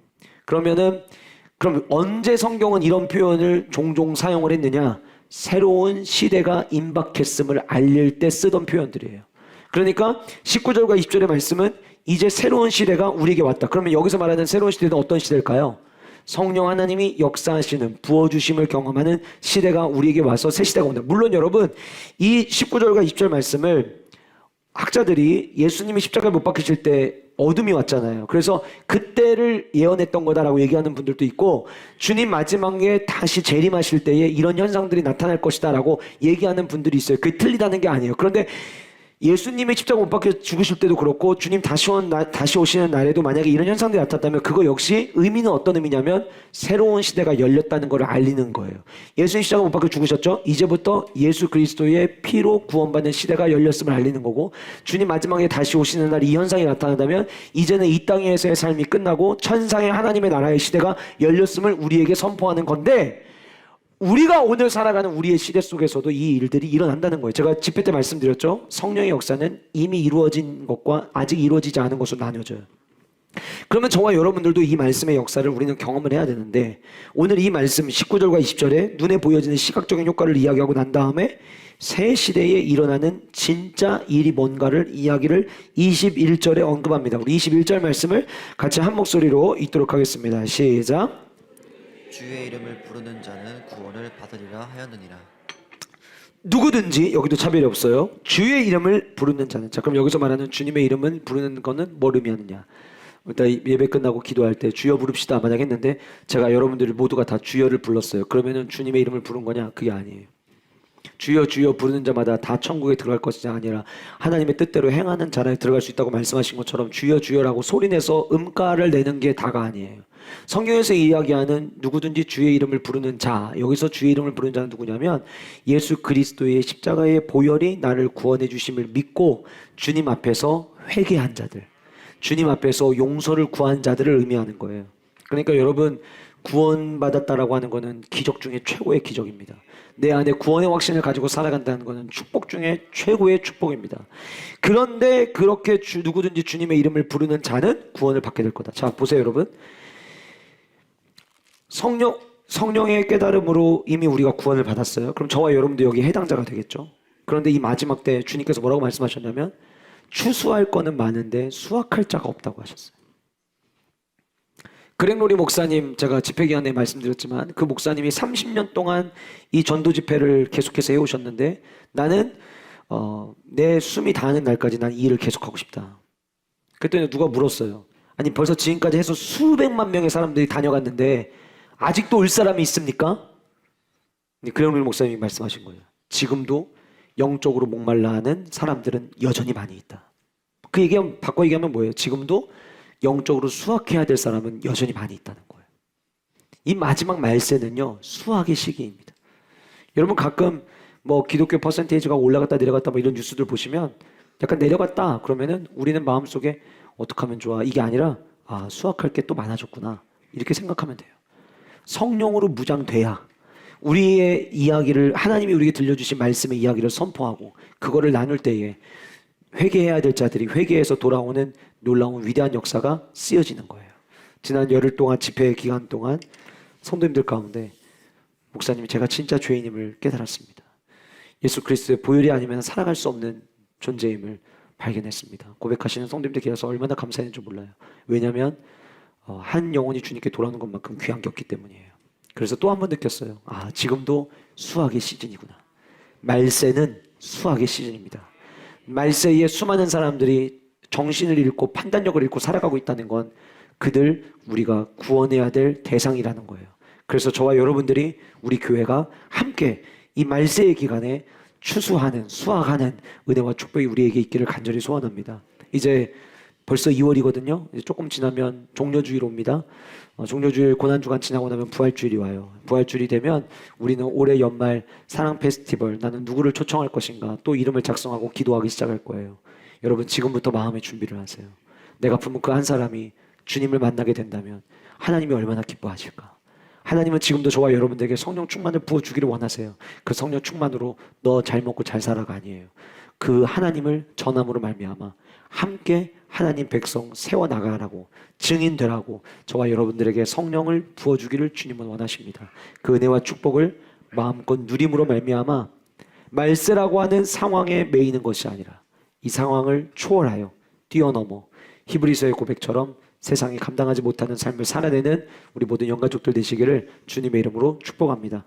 그럼 언제 성경은 이런 표현을 종종 사용을 했느냐? 새로운 시대가 임박했음을 알릴 때 쓰던 표현들이에요. 그러니까 19절과 20절의 말씀은 이제 새로운 시대가 우리에게 왔다. 그러면 여기서 말하는 새로운 시대는 어떤 시대일까요? 성령 하나님이 역사하시는 부어주심을 경험하는 시대가 우리에게 와서 새 시대가 온다. 물론 여러분 이 19절과 20절 말씀을 학자들이 예수님이 십자가에 못 박히실 때 어둠이 왔잖아요. 그래서 그때를 예언했던 거다라고 얘기하는 분들도 있고 주님 마지막에 다시 재림하실 때에 이런 현상들이 나타날 것이다라고 얘기하는 분들이 있어요. 그게 틀리다는 게 아니에요. 그런데 예수님이 십자가 못 박혀 죽으실 때도 그렇고 주님 다시 오시는 날에도 만약에 이런 현상들이 나타났다면 그거 역시 의미는 어떤 의미냐면 새로운 시대가 열렸다는 것을 알리는 거예요. 예수님 십자가 못 박혀 죽으셨죠? 이제부터 예수 그리스도의 피로 구원받는 시대가 열렸음을 알리는 거고 주님 마지막에 다시 오시는 날 이 현상이 나타난다면 이제는 이 땅에서의 삶이 끝나고 천상의 하나님의 나라의 시대가 열렸음을 우리에게 선포하는 건데 우리가 오늘 살아가는 우리의 시대 속에서도 이 일들이 일어난다는 거예요. 제가 집회 때 말씀드렸죠. 성령의 역사는 이미 이루어진 것과 아직 이루어지지 않은 것으로 나뉘어져요. 그러면 저와 여러분들도 이 말씀의 역사를 우리는 경험을 해야 되는데 오늘 이 말씀 19절과 20절에 눈에 보여지는 시각적인 효과를 이야기하고 난 다음에 새 시대에 일어나는 진짜 일이 뭔가를 이야기를 21절에 언급합니다. 우리 21절 말씀을 같이 한 목소리로 읽도록 하겠습니다. 시작. 주의 이름을 부르는 자는 구원을 받으리라 하였느니라. 누구든지 여기도 차별이 없어요. 주의 이름을 부르는 자는. 자, 그럼 여기서 말하는 주님의 이름을 부르는 거는 뭘 의미하느냐? 일단 예배 끝나고 기도할 때 주여 부릅시다 만약 했는데 제가 여러분들 모두가 다 주여를 불렀어요. 그러면은 주님의 이름을 부른 거냐? 그게 아니에요. 주여 주여 부르는 자마다 다 천국에 들어갈 것이 아니라 하나님의 뜻대로 행하는 자라에 들어갈 수 있다고 말씀하신 것처럼 주여 주여라고 소리내서 음가를 내는 게 다가 아니에요. 성경에서 이야기하는 누구든지 주의 이름을 부르는 자, 여기서 주의 이름을 부르는 자는 누구냐면 예수 그리스도의 십자가의 보혈이 나를 구원해 주심을 믿고 주님 앞에서 회개한 자들, 주님 앞에서 용서를 구한 자들을 의미하는 거예요. 그러니까 여러분 구원받았다라고 하는 것은 기적 중에 최고의 기적입니다. 내 안에 구원의 확신을 가지고 살아간다는 것은 축복 중에 최고의 축복입니다. 그런데 그렇게 누구든지 주님의 이름을 부르는 자는 구원을 받게 될 거다. 자, 보세요 여러분. 성령의 깨달음으로 이미 우리가 구원을 받았어요. 그럼 저와 여러분도 여기 해당자가 되겠죠. 그런데 이 마지막 때 주님께서 뭐라고 말씀하셨냐면 추수할 거는 많은데 수확할 자가 없다고 하셨어요. 그렉로리 목사님, 제가 집회 기간에 말씀드렸지만 그 목사님이 30년 동안 이 전도 집회를 계속해서 해오셨는데 나는 내 숨이 다하는 날까지 난 이 일을 계속하고 싶다. 그랬더니 누가 물었어요. 아니 벌써 지금까지 해서 수백만 명의 사람들이 다녀갔는데 아직도 올 사람이 있습니까? 그렉로리 목사님이 말씀하신 거예요. 지금도 영적으로 목말라 하는 사람들은 여전히 많이 있다. 그 얘기하면 바꿔 얘기하면 뭐예요? 지금도 영적으로 수확해야 될 사람은 여전히 많이 있다는 거예요. 이 마지막 말세는요 수확의 시기입니다. 여러분 가끔 뭐 기독교 퍼센테이지가 올라갔다 내려갔다 뭐 이런 뉴스들 보시면 약간 내려갔다 그러면은 우리는 마음속에 어떻게 하면 좋아 이게 아니라 아 수확할 게 또 많아졌구나 이렇게 생각하면 돼요. 성령으로 무장돼야 우리의 이야기를 하나님이 우리에게 들려주신 말씀의 이야기를 선포하고 그거를 나눌 때에 회개해야 될 자들이 회개해서 돌아오는 놀라운 위대한 역사가 쓰여지는 거예요. 지난 열흘 동안 집회 기간 동안 성도님들 가운데 목사님이 제가 진짜 죄인임을 깨달았습니다. 예수 그리스도의 보혈이 아니면 살아갈 수 없는 존재임을 발견했습니다. 고백하시는 성도님들 계셔서 얼마나 감사했는지 몰라요. 왜냐하면 한 영혼이 주님께 돌아오는 것만큼 귀한 게 없기 때문이에요. 그래서 또 한 번 느꼈어요. 아 지금도 수학의 시즌이구나. 말세는 수학의 시즌입니다. 말세에 수많은 사람들이 정신을 잃고 판단력을 잃고 살아가고 있다는 건 그들 우리가 구원해야 될 대상이라는 거예요. 그래서 저와 여러분들이 우리 교회가 함께 이 말세의 기간에 추수하는 수확하는 은혜와 축복이 우리에게 있기를 간절히 소원합니다. 이제 벌써 2월이거든요. 이제 조금 지나면 종려주일 옵니다. 종려주일 고난주간 지나고 나면 부활주일이 와요. 부활주일이 되면 우리는 올해 연말 사랑 페스티벌 나는 누구를 초청할 것인가 또 이름을 작성하고 기도하기 시작할 거예요. 여러분 지금부터 마음의 준비를 하세요. 내가 품은 그 한 사람이 주님을 만나게 된다면 하나님이 얼마나 기뻐하실까. 하나님은 지금도 저와 여러분들에게 성령 충만을 부어주기를 원하세요. 그 성령 충만으로 너 잘 먹고 잘 살아가 아니에요. 그 하나님을 전함으로 말미암아 함께 하나님 백성 세워나가라고 증인되라고 저와 여러분들에게 성령을 부어주기를 주님은 원하십니다. 그 은혜와 축복을 마음껏 누림으로 말미암아 말세라고 하는 상황에 매이는 것이 아니라 이 상황을 초월하여 뛰어넘어 히브리서의 고백처럼 세상이 감당하지 못하는 삶을 살아내는 우리 모든 영가족들 되시기를 주님의 이름으로 축복합니다.